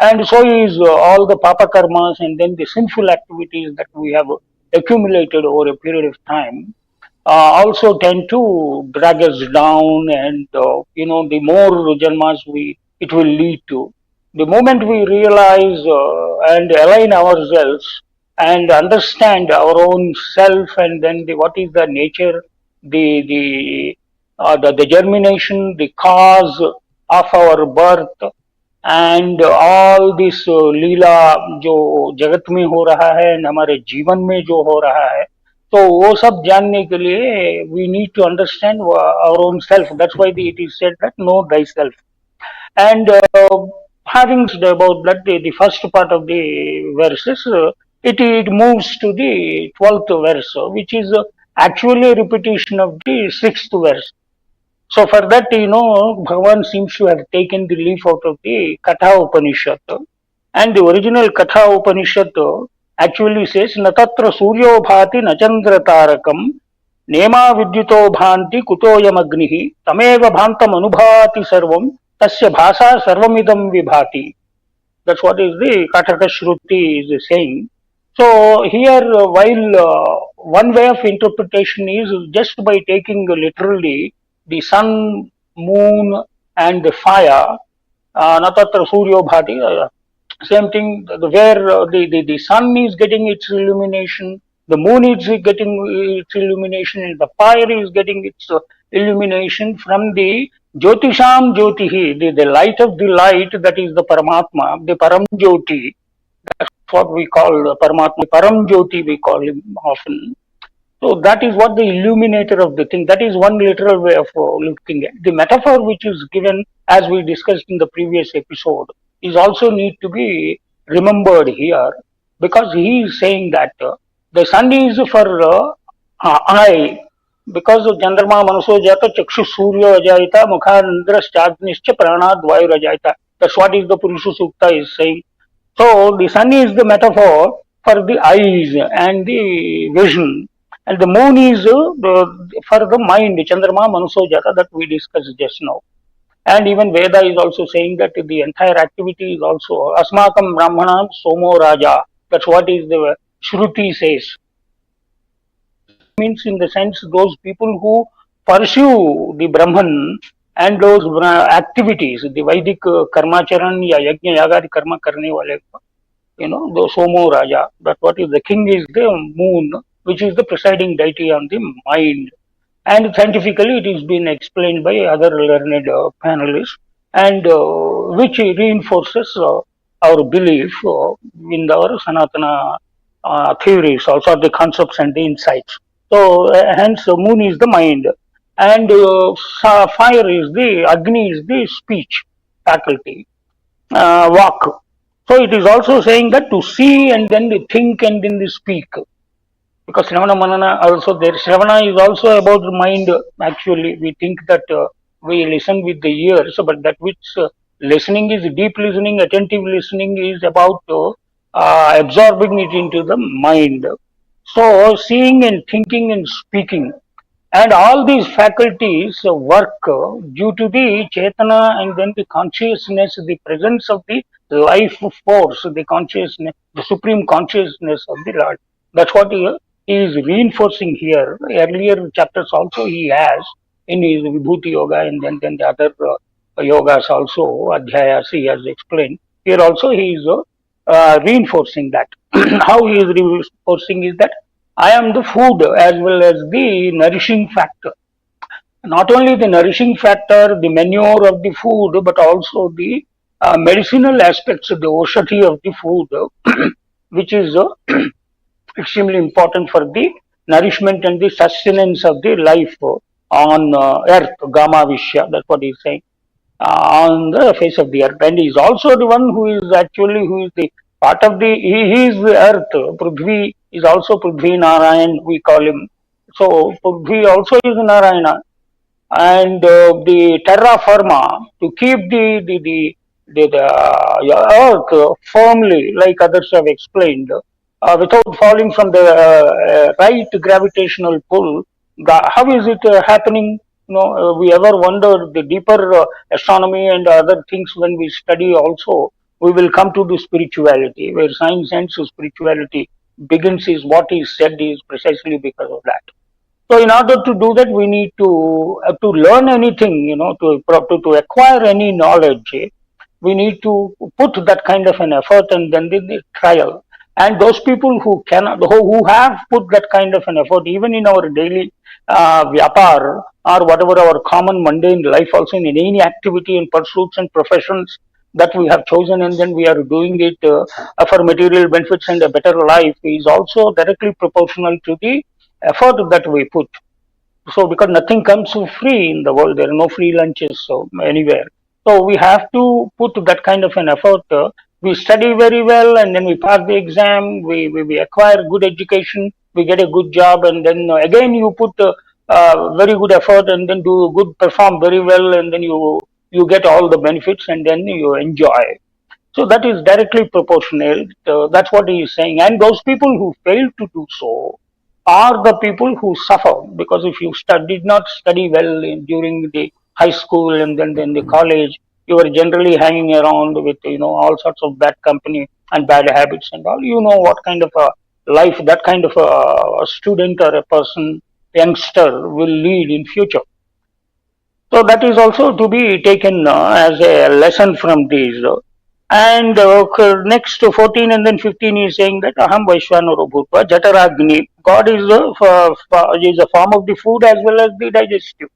And so is all the papa karmas and then the sinful activities that we have accumulated over a period of time also tend to drag us down, and the more janmas we it will lead to. The moment we realize and align ourselves and understand our own self, and then what is the nature, the germination, the cause of our birth, and all this लीला जो जगत में हो रहा है and हमारे जीवन में जो हो रहा है, तो वो सब जानने के लिए we need to understand our own self. That's why it is said that know thyself. And having said about that, the first part of the verses, it moves to the 12th verse, which is actually a repetition of the 6th verse. So for that, Bhagavan seems to have taken the leaf out of the Katha Upanishad. And the original Katha Upanishad actually says, Natatra Suryo Bhati Nachandra Tarakam Nema Vidyuto Bhanti Kutoyam Agnihi Tameva Bhantam Anubhati Sarvam Tasya Bhasa Sarvamidam Vibhati. That's what is the Kataka Shruti is saying. So here, while one way of interpretation is just by taking literally the sun, moon, and the fire, natatra suryo bhati, same thing, where the sun is getting its illumination, the moon is getting its illumination, and the fire is getting its illumination from the Jyotisham Jyotihi, the light of the light, that is the Paramatma, the Param Jyoti. That's what we call Paramatma, Param Jyoti we call him often. So that is what the illuminator of the thing. That is one literal way of looking at the metaphor, which is given as we discussed in the previous episode, is also need to be remembered here, because he is saying that the sun is for eye, because of Chandrama Manaso Jata Chakshu Surya Ajaita Mukhandra Stagnischa Pranad Vayu Ajaita. That's what is the Purusha Sukta is saying. So the sun is the metaphor for the eyes and the vision, and the moon is for the mind, Chandrama Manuso Jata, that we discussed just now. And even Veda is also saying that the entire activity is also Asmakam Brahmanam Somo Raja. That's what is the Shruti says. Means in the sense those people who pursue the Brahman and those activities, the Vedic karmacharan ya yajna yagadi karma karne wale, the Somo Raja. That what is the king is the moon, which is the presiding deity on the mind. And scientifically it is been explained by other learned panelists, and which reinforces our belief in our Sanatana theories, also the concepts and the insights. So hence moon is the mind, and fire is the Agni is the speech faculty, walk. So it is also saying that to see and then to think and then to speak, because Shravana Manana also there. Shravana is also about the mind. Actually, we think that we listen with the ears, but that which listening is deep listening, attentive listening is about absorbing it into the mind. So seeing and thinking and speaking, And all these faculties work due to the Chetana and then the consciousness, the presence of the life force, the consciousness, the supreme consciousness of the Lord. That's what he is reinforcing here. Earlier chapters also he has in his Vibhuti Yoga and then the other yogas also, Adhyayas he has explained. Here also he is reinforcing that. How he is reinforcing is that I am the food as well as the nourishing factor. Not only the nourishing factor, the manure of the food, but also the medicinal aspects of the oshati of the food, which is extremely important for the nourishment and the sustenance of the life on earth, Gama Vishya, that's what he's saying, on the face of the earth. And he's also the one who is actually, who is the part of the, he is the earth. Prithvi is also Prithvi Narayan, we call him. So Prithvi also is Narayana. And the terra firma, to keep the earth firmly, like others have explained, without falling from the right gravitational pull. How is it happening? We ever wonder the deeper astronomy and other things when we study also, we will come to the spirituality, where science and spirituality begins is what is said is precisely because of that. So in order to do that, we need to learn anything, to acquire any knowledge. We need to put that kind of an effort and then the trial. And those people who cannot, who have put that kind of an effort, even in our daily vyapar or whatever our common mundane life, also in any activity and pursuits and professions that we have chosen, and then we are doing it for material benefits and a better life, is also directly proportional to the effort that we put. So because nothing comes free in the world, there are no free lunches anywhere. So we have to put that kind of an effort. We study very well, and then we pass the exam. We acquire good education. We get a good job, and then again you put very good effort, and then do good, perform very well, and then you get all the benefits, and then you enjoy. So that is directly proportional. That's what he is saying. And those people who fail to do so are the people who suffer, because if you did not study well during the high school and then the college, you are generally hanging around with all sorts of bad company and bad habits and all. You know what kind of a life that kind of a student or a person, youngster, will lead in future. So that is also to be taken as a lesson from these. And next 14 and then 15 is saying that Aham Vaishwanaro Bhutva Jataragni. God is a form of the food as well as the digestive.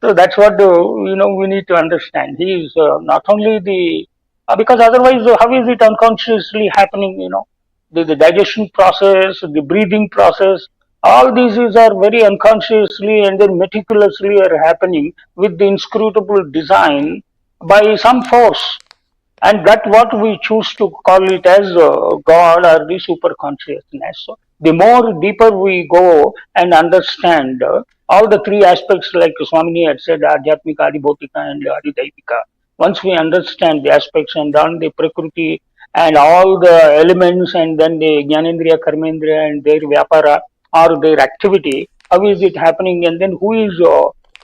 So that's what we need to understand. He is not only the because otherwise how is it unconsciously happening? The digestion process, the breathing process, all these are very unconsciously and then meticulously are happening with the inscrutable design by some force. And that what we choose to call it as God or the super consciousness. So the more deeper we go and understand all the three aspects, like Swamini had said, Adhyatmika, Adibhotika, and Adidaivika. Once we understand the aspects and on the Prakriti and all the elements, and then the Jnanendriya, Karmendriya, and their Vyapara or their activity, how is it happening, and then who is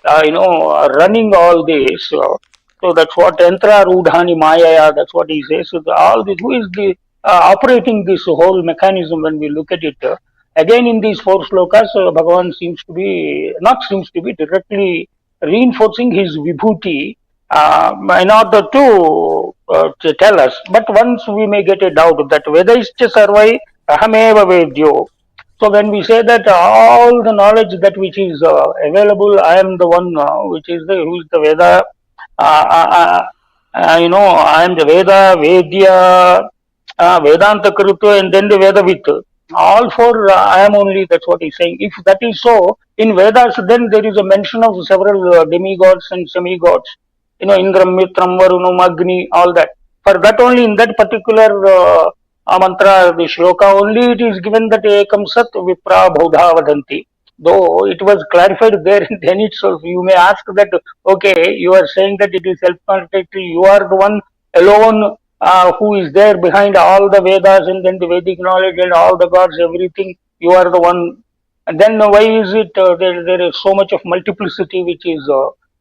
running all this? So that's what Yantra Rudhani Maya, that's what he says. So all this, who is the operating this whole mechanism when we look at it? Again, in these four slokas, Bhagavan directly reinforcing his vibhuti in order to tell us. But once we may get a doubt that Vedaischa Sarvai Ahameva Vedyo. So when we say that all the knowledge that which is available, I am the one who is the Veda. I am the Veda, Vedya, Vedanta Krutva, and then the Vedavit. All four, I am only, that's what he's saying. If that is so, in Vedas, then there is a mention of several demigods and semi-gods. Indram, Mitram, Varunam, Agni, all that. For that only, in that particular mantra, the shloka, only it is given that Ekam Sat Vipra Bodha Vadanti. Though it was clarified there and then itself, you may ask that, okay, you are saying that it is self-contradictory, you are the one alone who is there behind all the Vedas and then the Vedic knowledge and all the gods, everything, you are the one And then why is it there is so much of multiplicity which is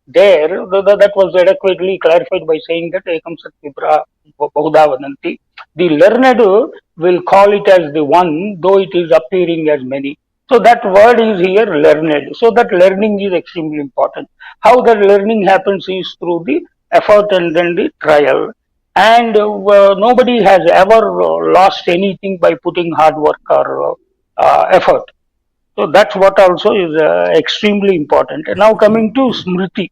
there? That was adequately clarified by saying that ekam sat vibra bahuda vadanti. The learned will call it as the one, though it is appearing as many. So that word is here learned. So that learning is extremely important. How that learning happens is through the effort and then the trial. And nobody has ever lost anything by putting hard work or effort. So that's what also is extremely important. And now coming to Smriti.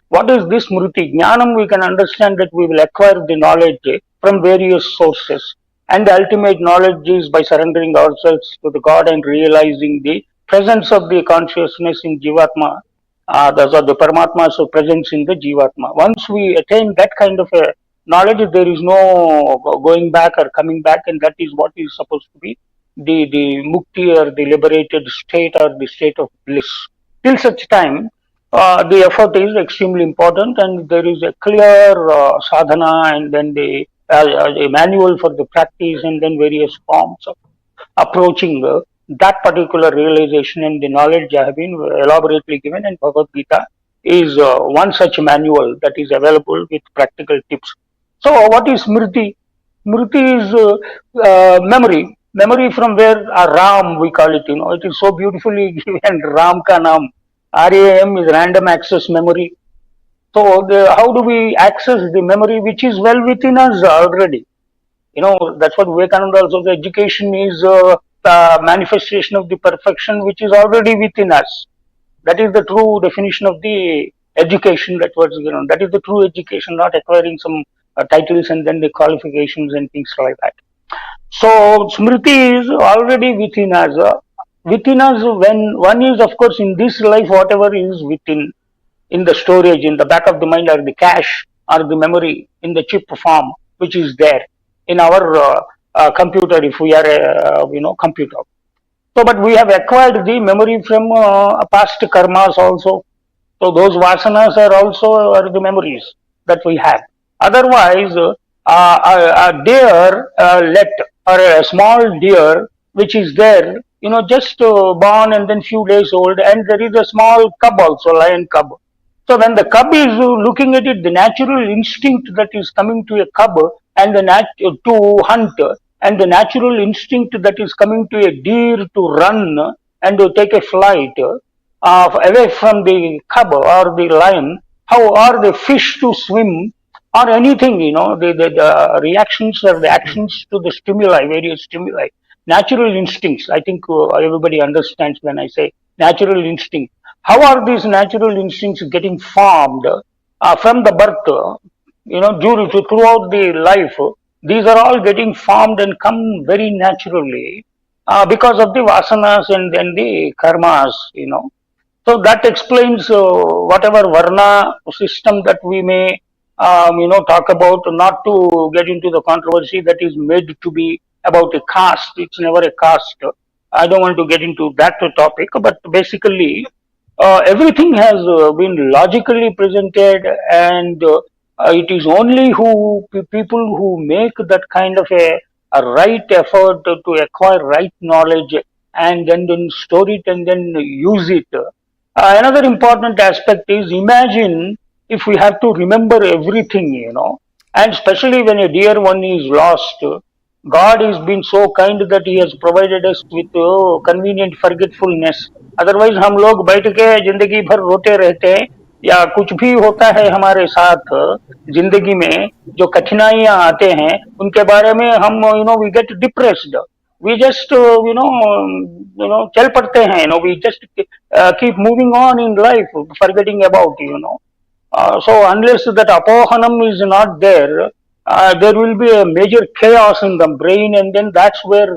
What is this Smriti? Jnanam, we can understand that we will acquire the knowledge from various sources. And the ultimate knowledge is by surrendering ourselves to the God and realizing the presence of the consciousness in Jivatma, the Paramatma's presence in the Jivatma. Once we attain that kind of a knowledge, there is no going back or coming back, and that is what is supposed to be the mukti or the liberated state or the state of bliss. Till such time, the effort is extremely important, and there is a clear sadhana, and then a manual for the practice, and then various forms of approaching that particular realization, and the knowledge have been elaborately given, and Bhagavad Gita is one such manual that is available with practical tips. So, what is Smriti? Smriti is memory. Memory from where Ram, we call it, it is so beautifully given, Ram ka naam. RAM is random access memory. So, how do we access the memory which is well within us already? That's what Vivekananda also said. Education is a manifestation of the perfection which is already within us. That is the true definition of the education that was given. That is the true education, not acquiring some titles and then the qualifications and things like that. So, Smriti is already within us. Within us, when one is, of course, in this life, whatever is within, in the storage, in the back of the mind, or the cache, or the memory, in the chip form, which is there in our computer, if we are a computer. So, but we have acquired the memory from past karmas also. So those vasanas are also the memories that we have. Otherwise, a deer let, or a small deer which is there, just born and then few days old, and there is a small cub also, lion cub. So when the cub is looking at it, the natural instinct that is coming to a cub and to hunt, and the natural instinct that is coming to a deer to run and to take a flight away from the cub or the lion, how are the fish to swim or anything, the reactions or the actions to the stimuli, various stimuli, natural instincts. I think everybody understands when I say natural instinct. How are these natural instincts getting formed from the birth, throughout the life? These are all getting formed and come very naturally because of the vasanas and then the karmas, So that explains whatever varna system that we may, talk about, not to get into the controversy that is made to be about a caste. It's never a caste. I don't want to get into that topic, but basically, everything has been logically presented, and it is only people who make that kind of a right effort to acquire right knowledge and then store it and then use it. Another important aspect is, imagine if we have to remember everything, and especially when a dear one is lost. God has been so kind that He has provided us with convenient forgetfulness. Otherwise हम लोग बैठ के जिंदगी भर रोते रहते हैं, या कुछ भी होता है हमारे साथ जिंदगी में जो कठिनाइयां आते हैं उनके बारे में हम we get depressed, we just चल पड़ते हैं, we just keep moving on in life forgetting about so unless that apohanam is not there, there will be a major chaos in the brain, and then that's where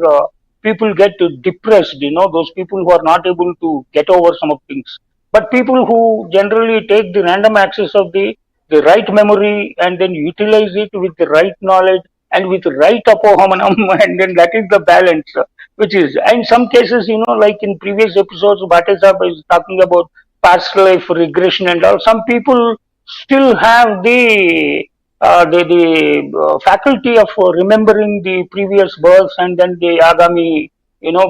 people get depressed, those people who are not able to get over some of things. But people who generally take the random access of the right memory and then utilize it with the right knowledge and with the right apohamanam, and then that is the balance, which is, in some cases, like in previous episodes, Bhate Sahib is talking about past life regression and all. Some people still have the faculty of remembering the previous births and then the agami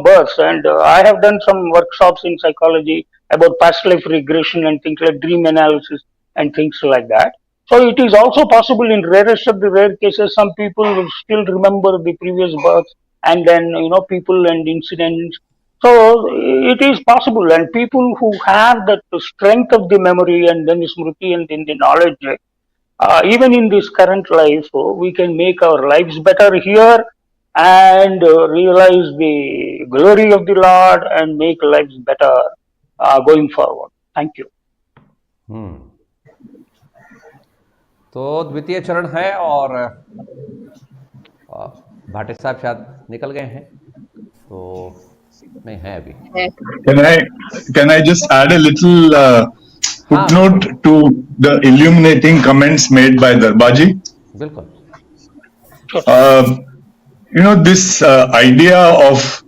births. And I have done some workshops in psychology about past life regression and things like dream analysis and things like that. So it is also possible in rarest of the rare cases, some people will still remember the previous births and then, people and incidents. So it is possible, and people who have that strength of the memory and then the smriti and then the knowledge, even in this current life, we can make our lives better here and realize the glory of the Lord and make lives better going forward. Thank you. तो द्वितीय चरण है और भाटे साहब शायद निकल गए हैं, तो नहीं है अभी. Can I just add a little footnote to the illuminating comments made by Darbha ji? बिल्कुल. This idea of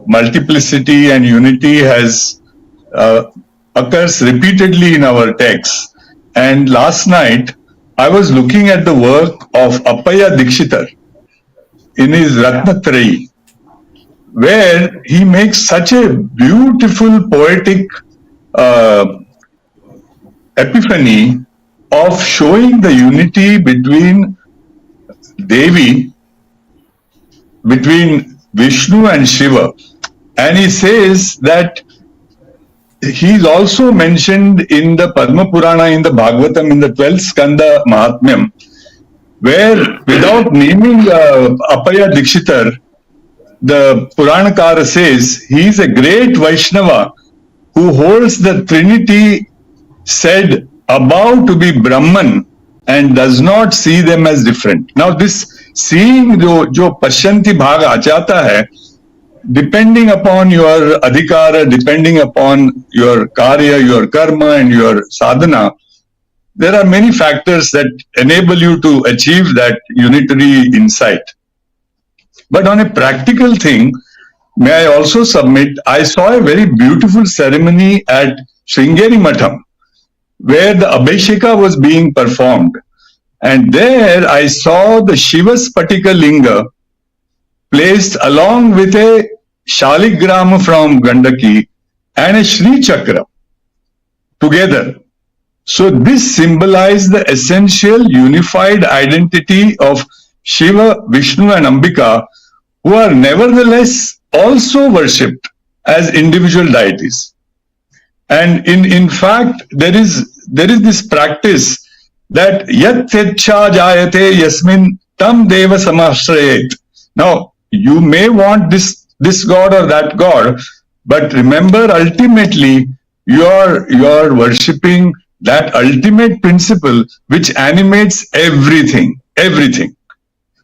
multiplicity and unity has occurs repeatedly in our texts. And last night, I was looking at the work of Appaya Dikshitar in his Ratnatrayi, where he makes such a beautiful poetic epiphany of showing the unity between Devi, between Vishnu and Shiva. And he says that he's also mentioned in the Padma Purana, in the Bhagavatam, in the 12th Skanda Mahatmyam, where without naming Appaya Dikshitar, the Puranakara says he is a great Vaishnava who holds the Trinity said above to be Brahman and does not see them as different. Now this seeing jo Pashyanti Bhag achata hai, depending upon your adhikara, depending upon your karya, your karma and your sadhana, there are many factors that enable you to achieve that unitary insight. But on a practical thing, may I also submit, I saw a very beautiful ceremony at Sringeri Matham, where the Abhisheka was being performed. And there I saw the Shiva Spatika Linga placed along with a Shaligrama from Gandaki and a Shri Chakra together. So this symbolized the essential unified identity of Shiva, Vishnu and Ambika, who are nevertheless also worshipped as individual deities. And in fact, there is this practice that yat techa jayate yasmin tam deva samashrayet. Now, you may want this god or that god, but remember, ultimately, you are worshipping that ultimate principle which animates everything.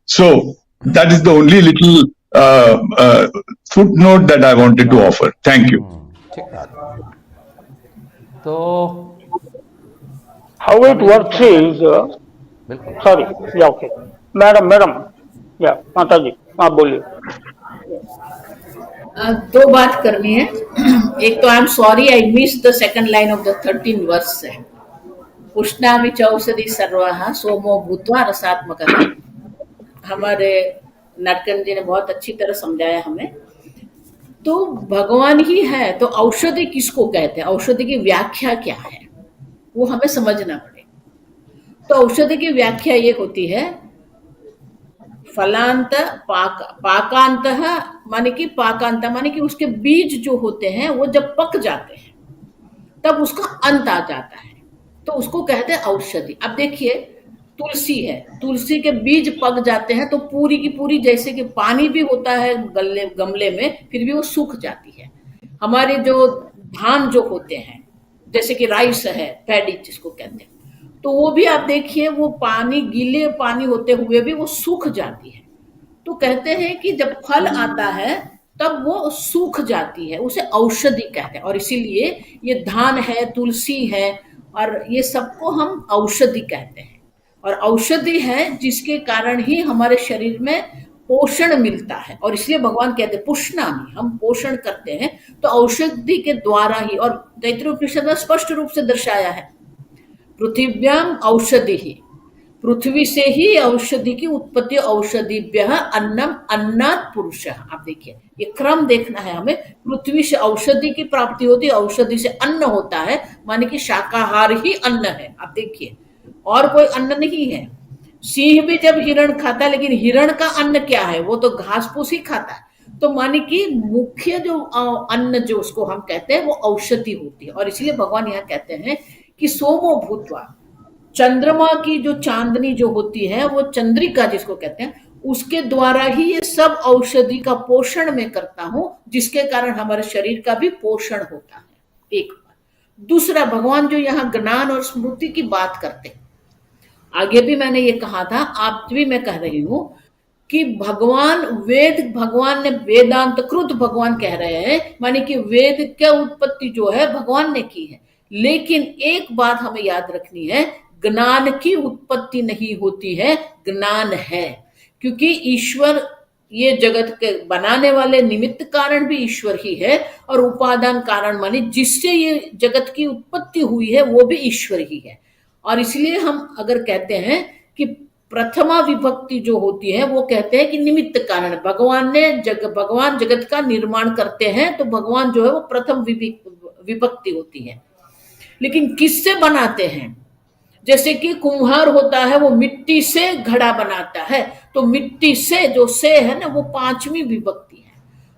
So that is the only little footnote that I wanted to offer. Thank you. तो How it works is, sorry, yeah, okay. Madam, yeah, माता जी, आप बोलिए. दो बात करनी है. एक तो I am sorry I miss the second line of the 13 verse है. पुष्णामि चौषधि सर्वाः सोमो भूत्वा रसात्मकः. हमारे नाटकर्णी जी ने बहुत अच्छी तरह समझाया हमें. तो भगवान ही है, तो औषधि किसको कहते हैं, औषधि की व्याख्या क्या है, वो हमें समझना पड़ेगा. तो औषधि की व्याख्या ये होती है, फलांत पाकांत माने कि उसके बीज जो होते हैं वो जब पक जाते हैं तब उसका अंत आ जाता है, तो उसको कहते हैं औषधि. अब देखिए, तुलसी है, तुलसी के बीज पक जाते हैं तो पूरी की पूरी, जैसे कि पानी भी होता है गमले में, फिर भी वो सूख जाती है. हमारे जो धान जो होते हैं, जैसे कि राइस है, पैडी जिसको कहते हैं, तो वो भी आप देखिए, वो पानी, गीले पानी होते हुए भी वो सूख जाती है. तो कहते हैं कि जब फल आता है तब वो सूख जाती है, उसे औषधि कहते हैं. और इसीलिए ये धान है, तुलसी है, और ये सबको हम औषधि कहते हैं. और औषधि है जिसके कारण ही हमारे शरीर में पोषण मिलता है. और इसलिए भगवान कहते हैं पुष्णामि, हम पोषण करते हैं, तो औषधि के द्वारा ही. और तैत्तिरीय उपनिषद में स्पष्ट रूप से दर्शाया है, पृथिव्याम औषधि ही, पृथ्वी से ही औषधि की उत्पत्ति, औषधिभ्यः अन्नम अन्नात् पुरुषः। आप देखिए ये क्रम देखना है हमें। पृथ्वी से औषधि की प्राप्ति होती है, औषधि से अन्न होता है, माने कि शाकाहार ही अन्न है। आप देखिए और कोई अन्न नहीं है। सिंह भी जब हिरण खाता है, लेकिन हिरण का अन्न क्या है, वो तो घास फूस ही खाता है। तो माने कि मुख्य जो अन्न जो उसको हम कहते हैं वो औषधि होती है। और इसलिए भगवान यहाँ कहते हैं कि सोमो भूत्वा, चंद्रमा की जो चांदनी जो होती है, वो चंद्रिका जिसको कहते हैं, उसके द्वारा ही ये सब औषधि का पोषण मैं करता हूं, जिसके कारण हमारे शरीर का भी पोषण होता है। एक बात। दूसरा, भगवान जो यहाँ ज्ञान और स्मृति की बात करते हैं, आगे भी मैंने ये कहा था, आप भी मैं कह रही हूं कि भगवान ने वेदांत कृत भगवान कह रहे हैं, माने कि वेद क्या उत्पत्ति जो है भगवान ने की है। लेकिन एक बात हमें याद रखनी है, ज्ञान की उत्पत्ति नहीं होती है, ज्ञान है। क्योंकि ईश्वर ये जगत के बनाने वाले निमित्त कारण भी ईश्वर ही है, और उपादान कारण माने जिससे ये जगत की उत्पत्ति हुई है वो भी ईश्वर ही है। और इसलिए हम अगर कहते हैं कि प्रथमा विभक्ति जो होती है वो कहते हैं कि निमित्त कारण, भगवान जगत का निर्माण करते हैं, तो भगवान जो है वो प्रथम विभक्ति होती है। लेकिन किससे बनाते हैं? जैसे कि कुम्हार होता है, वो मिट्टी से घड़ा बनाता है, तो मिट्टी से जो से है ना वो पांचवी विभक्ति है।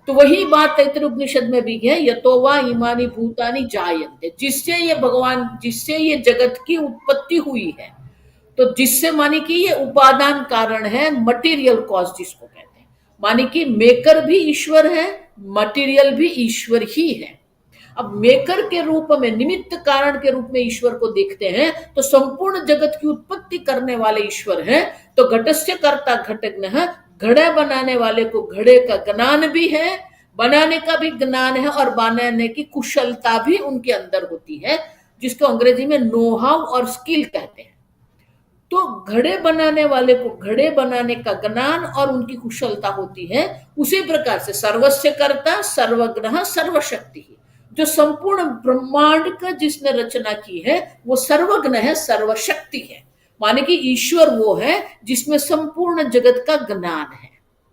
तो वही बात तैत्तिरीय उपनिषद में भी है, यतो वा इमानि भूतानि जायन्ते, जिससे ये जगत की उत्पत्ति हुई है। तो जिससे माने कि ये उपादान कारण है, मटेरियल कॉज जिसको कहते हैं, माने कि मेकर भी ईश्वर है, मटेरियल भी ईश्वर ही है। अब मेकर के रूप में, निमित्त कारण के रूप में ईश्वर को देखते हैं, तो संपूर्ण जगत की उत्पत्ति करने वाले ईश्वर हैं। तो घटस्य कर्ता घटज्ञः, घड़ा बनाने वाले को घड़े का ज्ञान भी है, बनाने का भी ज्ञान है, और बनाने की कुशलता भी उनके अंदर होती है, जिसको अंग्रेजी में नो हाउ और स्किल कहते हैं। तो घड़े बनाने वाले को घड़े बनाने का ज्ञान और उनकी कुशलता होती है। उसी प्रकार से सर्वस्य कर्ता सर्वज्ञः सर्वशक्ति, जो संपूर्ण ब्रह्मांड का जिसने रचना की है वो सर्वज्ञ है, सर्वशक्ति है। माने कि ईश्वर वो है जिसमें संपूर्ण जगत का ज्ञान है,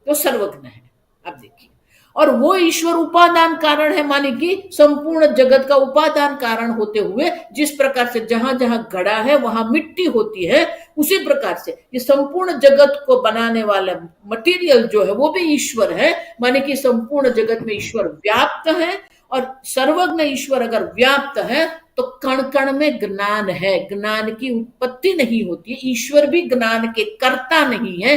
तो सर्वज्ञ है। अब देखिए, और वो ईश्वर उपादान कारण है, माने कि संपूर्ण जगत का उपादान कारण होते हुए, जिस प्रकार से जहां जहां घड़ा है वहां मिट्टी होती है, उसी प्रकार से ये संपूर्ण जगत को बनाने वाला मटेरियल जो है वो भी ईश्वर है। माने कि संपूर्ण जगत में ईश्वर व्याप्त है, और सर्वज्ञ ईश्वर अगर व्याप्त है तो कण कण में ज्ञान है। ज्ञान की उत्पत्ति नहीं होती है, ईश्वर भी ज्ञान के कर्ता नहीं है।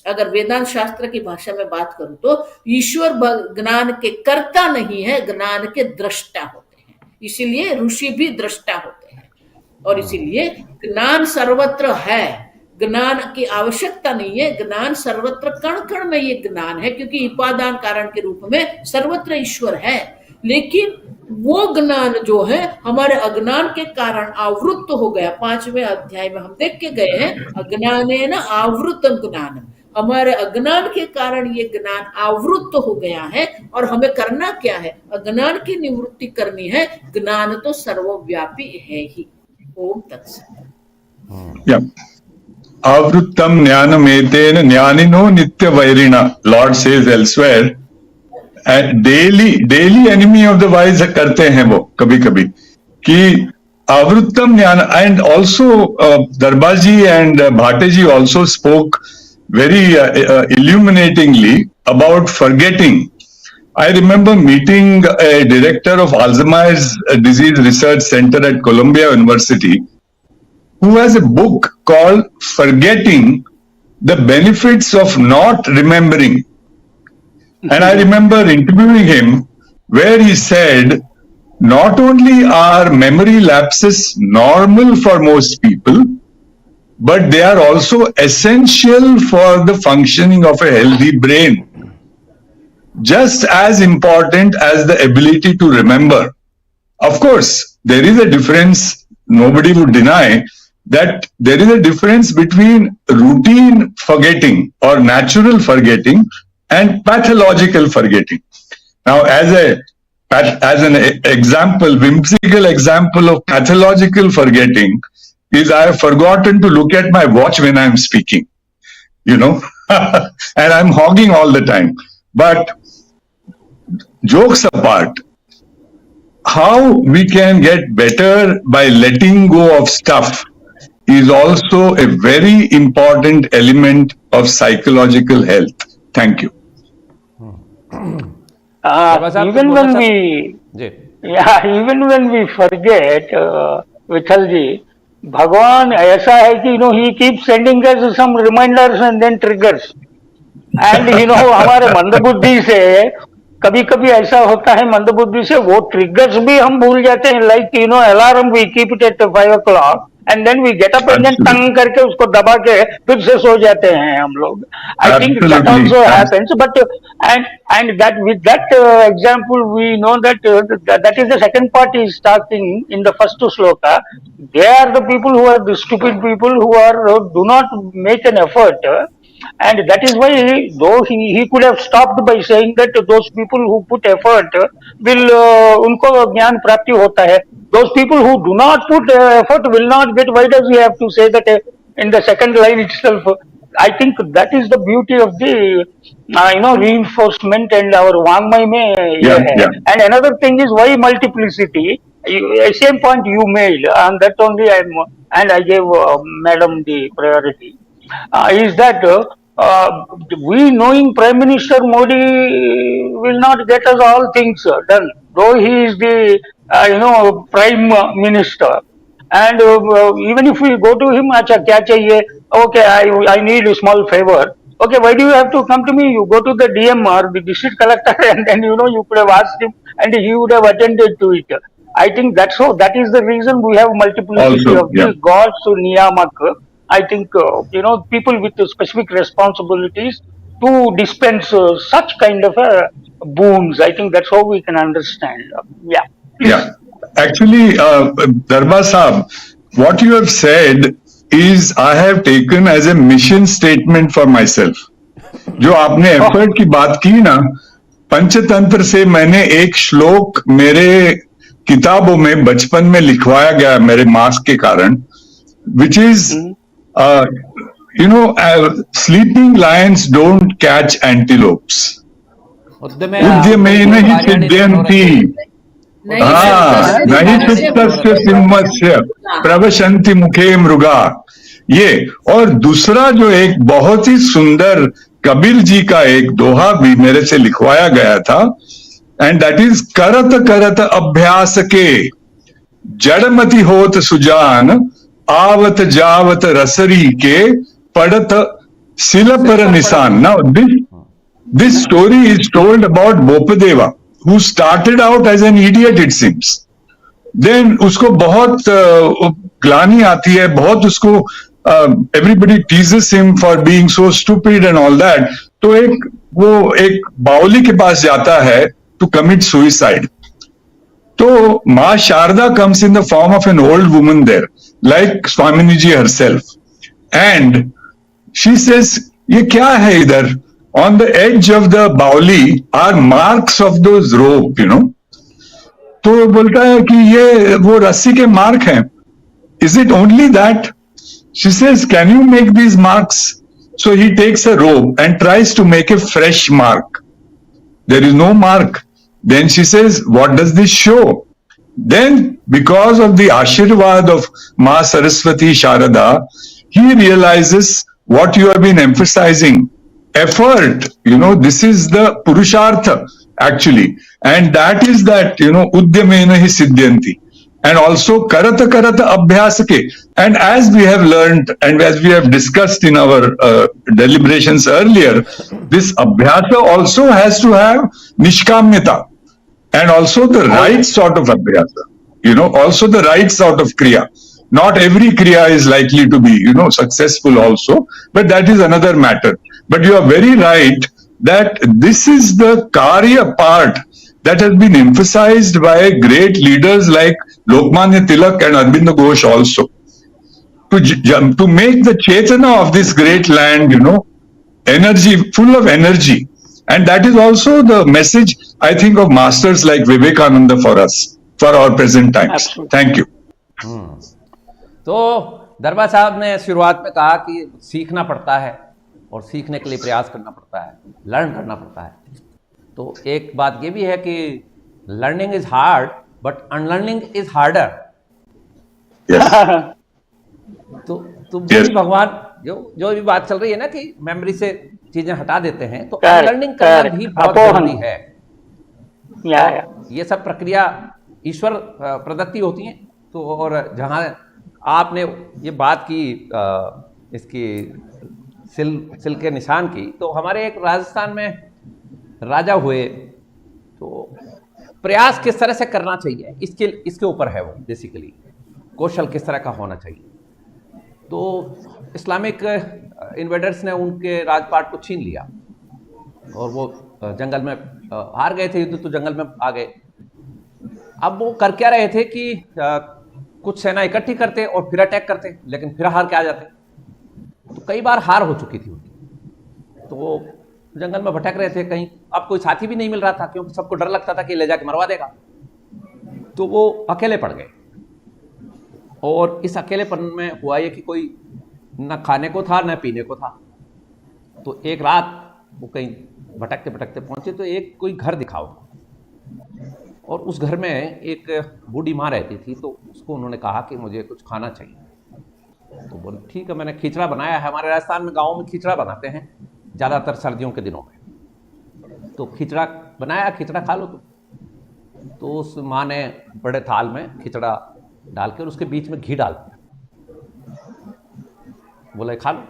अगर वेदांत शास्त्र की भाषा में बात करूं तो ईश्वर ज्ञान के कर्ता नहीं है, ज्ञान के दृष्टा होते हैं। इसीलिए ऋषि भी दृष्टा होते हैं, और इसीलिए ज्ञान सर्वत्र है, ज्ञान की आवश्यकता नहीं है। ज्ञान सर्वत्र कण कण में ये ज्ञान है, क्योंकि उपादान कारण के रूप में सर्वत्र ईश्वर है। लेकिन वो ज्ञान जो है हमारे अज्ञान के कारण आवृत्त हो गया। 5वें अध्याय में हम देख के गए हैं, अज्ञानेन आवृतम ज्ञानम, हमारे अज्ञान के कारण ये ज्ञान आवृत्त हो गया है। और हमें करना क्या है? अज्ञान की निवृत्ति करनी है। ज्ञान तो सर्वव्यापी है ही। ओम तत्सत। Avrutam jnanametena jnanino nitya vairina. Lord says elsewhere, and daily enemy of the wise करते हैं वो कभी कभी कि avrutam jnana. And also Darbha ji and Bhate ji also spoke very illuminatingly about forgetting. I remember meeting a director of Alzheimer's Disease Research Center at Columbia University, who has a book called Forgetting the Benefits of Not Remembering. And I remember interviewing him where he said, not only are memory lapses normal for most people, but they are also essential for the functioning of a healthy brain. Just as important as the ability to remember. Of course, there is a difference, nobody would deny, that there is a difference between routine forgetting or natural forgetting and pathological forgetting. Now, as an example, whimsical example of pathological forgetting is I have forgotten to look at my watch when I am speaking, and I'm hogging all the time. But jokes apart, how we can get better by letting go of stuff is also a very important element of psychological health. Thank you. Even when we forget, Vithal ji, Bhagavan ऐसा है कि he keeps sending us some reminders and then triggers. And हमारे मंदबुद्धि से कभी कभी ऐसा होता है, मंदबुद्धि से वो ट्रिगर्स भी हम भूल जाते हैं. Like alarm we keep it at 5 o'clock and then we get up and then टंग करके उसको दबा के फिर से सो जाते हैं हम लोग. I think that also happens. But and that with that example we know that that is the second part is starting in the first sloka. They are the people who are the stupid people who are do not make an effort. And that is why, though he could have stopped by saying that those people who put effort will उनको ज्ञान प्राप्ति होता है. Those people who do not put effort will not get. Why does he have to say that in the second line itself? I think that is the beauty of the reinforcement and our Vangmay में ये है. And another thing is why multiplicity. Same point you made, and that only I gave Madam the priority. Is that we knowing Prime Minister Modi will not get us all things done, though he is the Prime Minister. And even if we go to him, acha kya chahiye? Okay, I need a small favor. Okay, why do you have to come to me? You go to the DM or the district collector, and then you could have asked him, and he would have attended to it. I think that's so. That is the reason we have multiplicity of the gods to Niyamak. I think people with specific responsibilities to dispense such kind of boons. I think that's how we can understand. Yeah. Actually, Darbha Sahab, what you have said is I have taken as a mission statement for myself. जो आपने effort की बात की ना, पंचतंत्र से मैंने एक श्लोक मेरे किताबों में बचपन में लिखवाया गया मेरे मास्क के कारण, which is sleeping lions don't catch antelopes. उद्यमेन हि सिद्ध्यन्ति नहीं सुप्तस्य सिंहस्य प्रवशन्ति मुखे मृगा. ये और दूसरा जो एक बहुत ही सुंदर कबीर जी का एक दोहा भी मेरे से लिखवाया गया था, एंड दैट इज करत करत अभ्यास के जड़मति होत सुजान आवत जावत रसरी के पड़त सिल पर निशान. Now this story is told about Bopdeva who started out as an idiot it seems. Then उसको बहुत ग्लानि आती है, बहुत उसको everybody teases him for being so stupid and all that. तो वो एक बावली के पास जाता है to commit suicide. तो माँ Sharda comes in the form of an old woman there, like Swamini ji herself, and she says, ये क्या है इधर? On the edge of the bauli are marks of those rope, तो बोलता है कि ये वो रस्सी के मार्क हैं. Is it only that? She says, can you make these marks? So he takes a rope and tries to make a fresh mark. There is no mark. Then she says, what does this show? Then, because of the Ashirvad of Ma Saraswati Sharada, he realizes what you have been emphasizing. Effort, this is the Purushartha actually, and that is that, Udyamena hi siddhyanti, and also Karata Karata Abhyasake. And as we have learned and as we have discussed in our deliberations earlier, this Abhyasa also has to have Nishkamyata and also the right sort of Abhyasa, also the right sort of Kriya. Not every Kriya is likely to be, successful also, but that is another matter. But you are very right that this is the Karya part that has been emphasized by great leaders like Lokmanya Tilak and Arvind Ghosh also. To make the Chetana of this great land, energy, full of energy. And that is also the message, I think, of masters like Vivekananda for us, for our present times. Absolutely. Thank you. तो दरबा साहब ने शुरुआत में कहा कि सीखना पड़ता है और सीखने के लिए प्रयास करना पड़ता है, लर्न करना पड़ता है। तो एक बात ये भी है कि learning is hard but unlearning is harder. तो वही भगवान जो भी बात चल रही है ना कि मेमोरी से चीजें हटा देते हैं, तो अनलर्निंग करना भी बहुत जरूरी है। ये सब प्रक्रिया ईश्वर प्रदत्ति होती है। तो और जहाँ आपने ये बात की इसकी सिल के निशान की, तो हमारे एक राजस्थान में राजा हुए, तो प्रयास किस तरह से करना चाहिए इसके ऊपर है वो बेसिकली, कौशल किस तरह का होना चाहिए। तो इस्लामिक इन्वेडर्स ने उनके राजपाट को छीन लिया और वो जंगल में हार गए थे युद्ध, तो जंगल में आ गए। अब वो कर क्या रहे थे कि कुछ सेना इकट्ठी करते और फिर अटैक करते, लेकिन फिर हार के आ जाते। तो कई बार हार हो चुकी थी उनकी, तो वो जंगल में भटक रहे थे, कहीं अब कोई साथी भी नहीं मिल रहा था, क्योंकि सबको डर लगता था कि ले जाके मरवा देगा। तो वो अकेले पड़ गए, और इस अकेलेपन में हुआ ये कि कोई न खाने को था न पीने को था। तो एक रात वो कहीं भटकते भटकते पहुंचे, तो एक कोई घर दिखा उनको, और उस घर में एक बूढ़ी माँ रहती थी। तो उसको उन्होंने कहा कि मुझे कुछ खाना चाहिए। तो बोले ठीक है, मैंने खिचड़ा बनाया है। हमारे राजस्थान में गाँव में खिचड़ा बनाते हैं ज़्यादातर सर्दियों के दिनों में। तो खिचड़ा बनाया, खिचड़ा खा लो तुम। तो उस माँ ने बड़े थाल में खिचड़ा डाल के और उसके बीच में घी डाल दिया, बोले खा लो।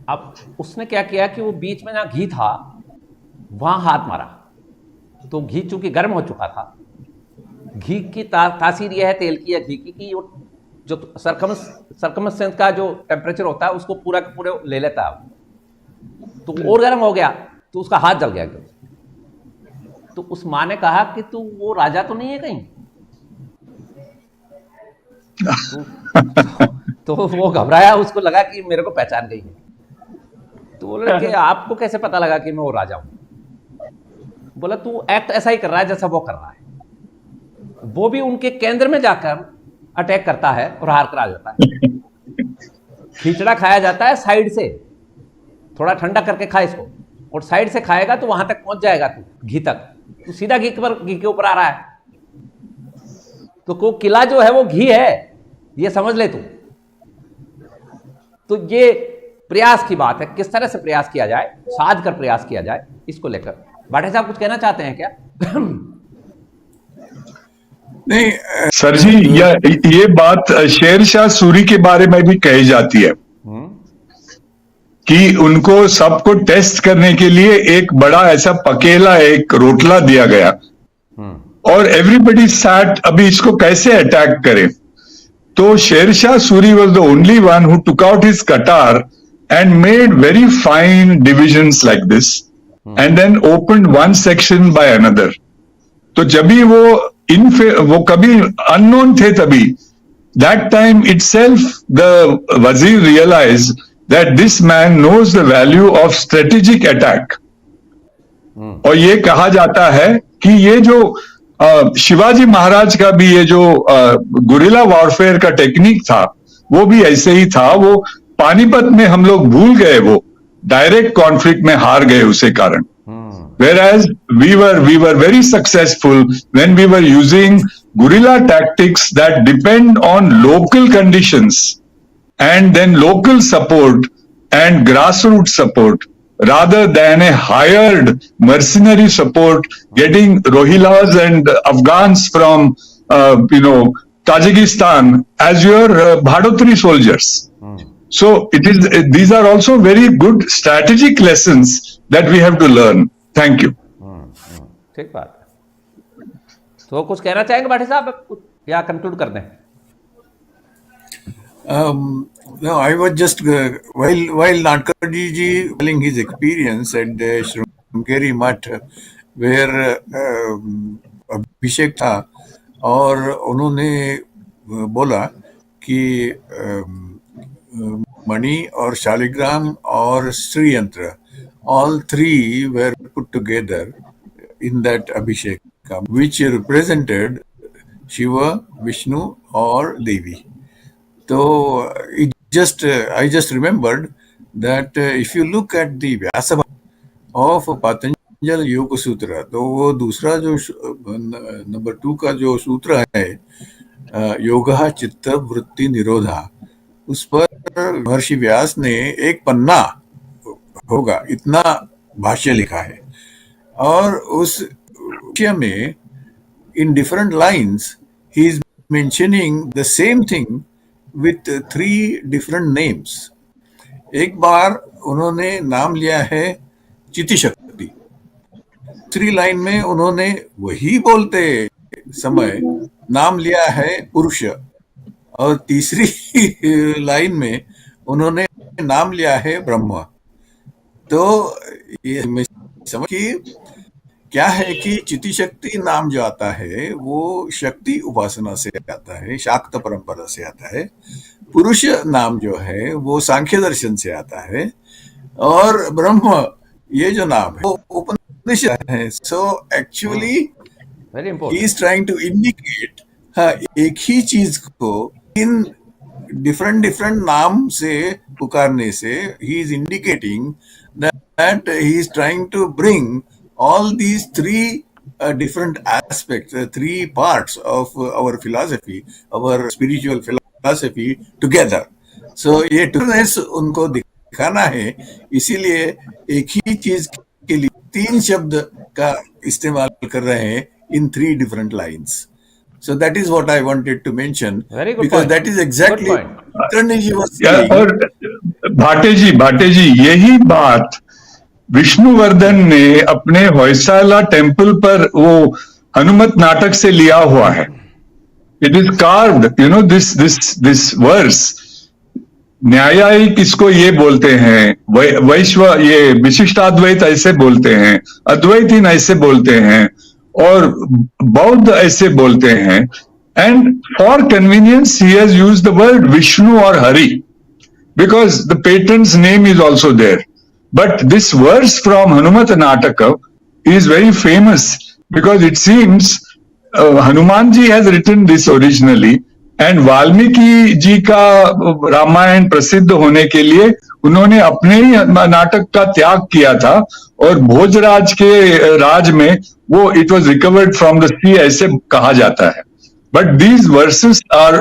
अब उसने क्या किया कि वो बीच में जहाँ घी था वहाँ हाथ मारा, तो घी चूंकि गर्म हो चुका था। घी की तासीर यह है तेल की या घी की कि वो जो सरकमस्टेंस का जो टेम्परेचर होता है उसको पूरा का पूरे ले लेता है। तो और गर्म हो गया, तो उसका हाथ जल गया एकदम। तो उस माँ ने कहा कि तू वो राजा तो नहीं है कहीं? तो वो घबराया, उसको लगा कि मेरे को पहचान गई है। तो बोले कि आपको कैसे पता लगा कि मैं वो राजा हूं? बोला तू एक्ट ऐसा ही कर रहा है जैसा वो कर रहा है। वो भी उनके केंद्र में जाकर अटैक करता है और हार कर आ जाता है। खिचड़ा खाया जाता है साइड से, थोड़ा ठंडा करके खा इसको, और साइड से खाएगा तो वहां तक पहुंच जाएगा तू, घी तक। तू सीधा घी के ऊपर आ रहा है, तो को किला जो है वो घी है, ये समझ ले तू। तो ये प्रयास की बात है, किस तरह से प्रयास किया जाए, साध कर प्रयास किया जाए, इसको लेकर भाटे साहब कुछ कहना चाहते हैं क्या? नहीं सर जी, ये बात शेरशाह सूरी के बारे में भी कही जाती है कि उनको सबको टेस्ट करने के लिए एक बड़ा ऐसा पकेला एक रोटला दिया गया और एवरीबडी सैट अभी इसको कैसे अटैक करें। तो Sher Shah Suri was the only one who took out his कटार and made very fine divisions like this and then opened one section by another. तो जब भी वो कभी unknown थे, तभी that time itself the wazir realized that this man knows the value of strategic attack. और ये कहा जाता है कि ये जो शिवाजी महाराज का भी ये जो गुरिल्ला वॉरफेयर का टेक्निक था वो भी ऐसे ही था। वो पानीपत में हम लोग भूल गए, वो डायरेक्ट कॉन्फ्लिक्ट में हार गए उसे कारण। Whereas we were very successful when we were using guerrilla tactics that depend on local conditions and then local support and grassroots support rather than a hired mercenary support getting Rohingyas and Afghans from Tajikistan as your Bhadotri soldiers. So these are also very good strategic lessons that we have to learn. Thank you. ठीक बात है। तो कुछ कहना चाहेंगे भाटी साहब या conclude कर दें? No, I was just while Nadkarni ji telling his experience at the Shrungeri Mutt where अभिषेक था और उन्होंने बोला कि मणि और शालिग्राम और श्री यंत्र all three were put together in that Abhishek, which represented Shiva, Vishnu or Devi. So I just remembered that if you look at the Vyasa of Patanjal Yoga Sutra, तो वो दूसरा जो नंबर 2 का जो सूत्र है योगा चित्त वृत्ति निरोधा, उस पर महर्षि व्यास ने एक पन्ना होगा इतना भाष्य लिखा है, और उस भाष्य में in different lines he is mentioning the same thing with 3 different names. एक बार उन्होंने नाम लिया है चिति शक्ति, दूसरी लाइन में उन्होंने वही बोलते समय नाम लिया है पुरुष, और तीसरी लाइन में उन्होंने नाम लिया है ब्रह्म. तो ये समझ कि क्या है कि चिति शक्ति नाम जो आता है वो शक्ति उपासना से आता है, शाक्त परंपरा से आता है. पुरुष नाम जो है वो सांख्य दर्शन से आता है, और ब्रह्म ये जो नाम है वो उपनिषद है. So actually he is trying to indicate, हाँ, एक ही चीज को इन डिफरेंट नाम से पुकारने से ही is indicating that he is trying to bring all these 3 different aspects, 3 parts of our philosophy, our spiritual philosophy together. So ये togetherness उनको दिखाना है, इसीलिए एक ही चीज के लिए 3 शब्द का इस्तेमाल कर रहे हैं in 3 different lines. So that is what I wanted to mention. Very good because point. that is exactly Nadkarni ji was या, saying. और भाटे जी यही बात विष्णुवर्धन ने अपने होयसाला टेम्पल पर वो हनुमत नाटक से लिया हुआ है. It is carved, you know, this verse. न्यायिक इसको ये बोलते हैं, वैश्व ये विशिष्टाद्वैत ऐसे बोलते हैं, अद्वैतीन ऐसे बोलते हैं, और बौद्ध ऐसे बोलते हैं. And for convenience he has used the word Vishnu और Hari, because the patron's name is also there. But this verse from Hanumat Nataka is very famous because it seems Hanuman ji has written this originally, and Valmiki ji का रामायण प्रसिद्ध होने के लिए उन्होंने अपने ही नाटक का त्याग किया था, और भोजराज के राज में वो it was recovered from the sea ऐसे कहा जाता है. But these verses are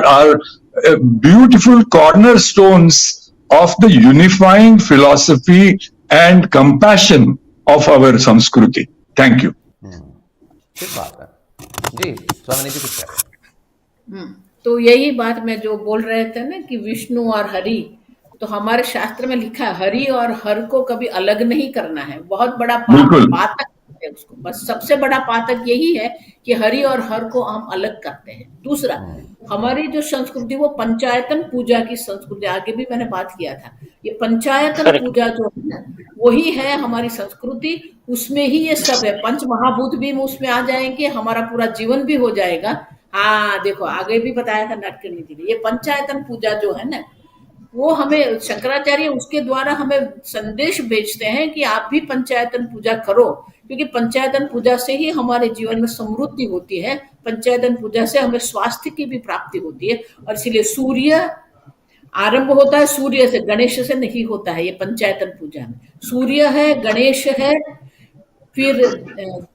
beautiful cornerstones of the unifying philosophy and compassion of our Sanskriti. Thank you. ठीक बात है जी. स्वामी जी कुछ कह रहे हैं. तो यही बात मैं जो बोल रहे थे ना कि विष्णु और हरि, तो हमारे शास्त्र में लिखा है हरि और हर को कभी अलग नहीं करना है. बहुत बड़ा पातक है उसको, बस सबसे बड़ा पातक यही है कि हरि और हर को हम अलग करते हैं. दूसरा, हमारी जो संस्कृति वो पंचायतन पूजा की संस्कृति, आगे भी मैंने बात किया था, ये पंचायतन पूजा जो है ना वही है हमारी संस्कृति. उसमें ही ये सब है. पंच महाभूत भी उसमें आ जाएंगे, हमारा पूरा जीवन भी हो जाएगा. हाँ देखो, आगे भी बताया था नाटकर्णी जी ने, ये पंचायतन पूजा जो है ना वो हमें शंकराचार्य उसके द्वारा हमें संदेश भेजते हैं कि आप भी पंचायतन पूजा करो, क्योंकि पंचायतन पूजा से ही हमारे जीवन में समृद्धि होती है. पंचायतन पूजा से हमें स्वास्थ्य की भी प्राप्ति होती है, और इसीलिए सूर्य आरंभ होता है सूर्य से, गणेश से नहीं होता है. ये पंचायतन पूजा में सूर्य है, गणेश है, फिर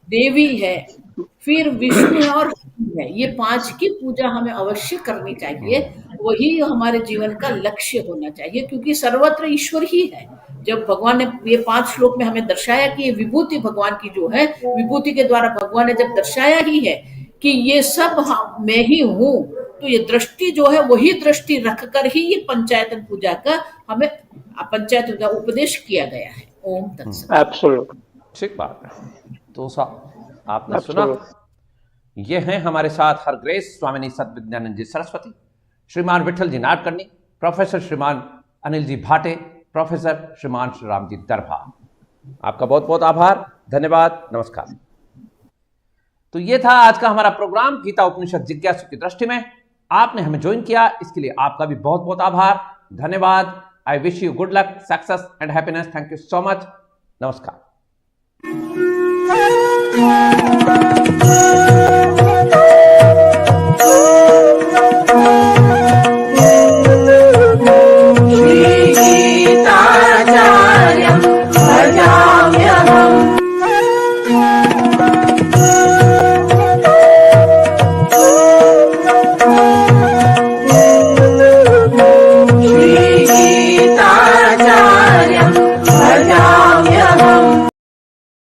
देवी है, फिर विष्णु है और है. ये 5 की पूजा हमें अवश्य करनी चाहिए. वही हमारे जीवन का लक्ष्य होना चाहिए, क्योंकि सर्वत्र ईश्वर ही है. जब भगवान ने ये 5 श्लोक में हमें दर्शाया कि ये विभूति भगवान की जो है, विभूति के द्वारा भगवान ने जब दर्शाया ही है कि ये सब मैं ही हूँ, तो ये दृष्टि जो है वही दृष्टि रखकर ही ये पंचायतन पूजा का हमें पंचायत का उपदेश किया गया है. ओम तत्सत. एब्सोल्युट ठीक बात है. तो आपने सुना, ये हैं हमारे साथ हर ग्रेस स्वामिनी सद्विद्यानंद जी सरस्वती, श्रीमान विठल जी नाडकर्णी, प्रोफेसर श्रीमान अनिल जी भाटे, प्रोफेसर श्रीमान श्रीराम जी दर्भा. आपका बहुत बहुत आभार, धन्यवाद, नमस्कार. तो ये था आज का हमारा प्रोग्राम गीता उपनिषद जिज्ञासु की दृष्टि में. आपने हमें ज्वाइन किया, इसके लिए आपका भी बहुत बहुत आभार, धन्यवाद. I wish you good luck, success and happiness. Thank you so much. नमस्कार.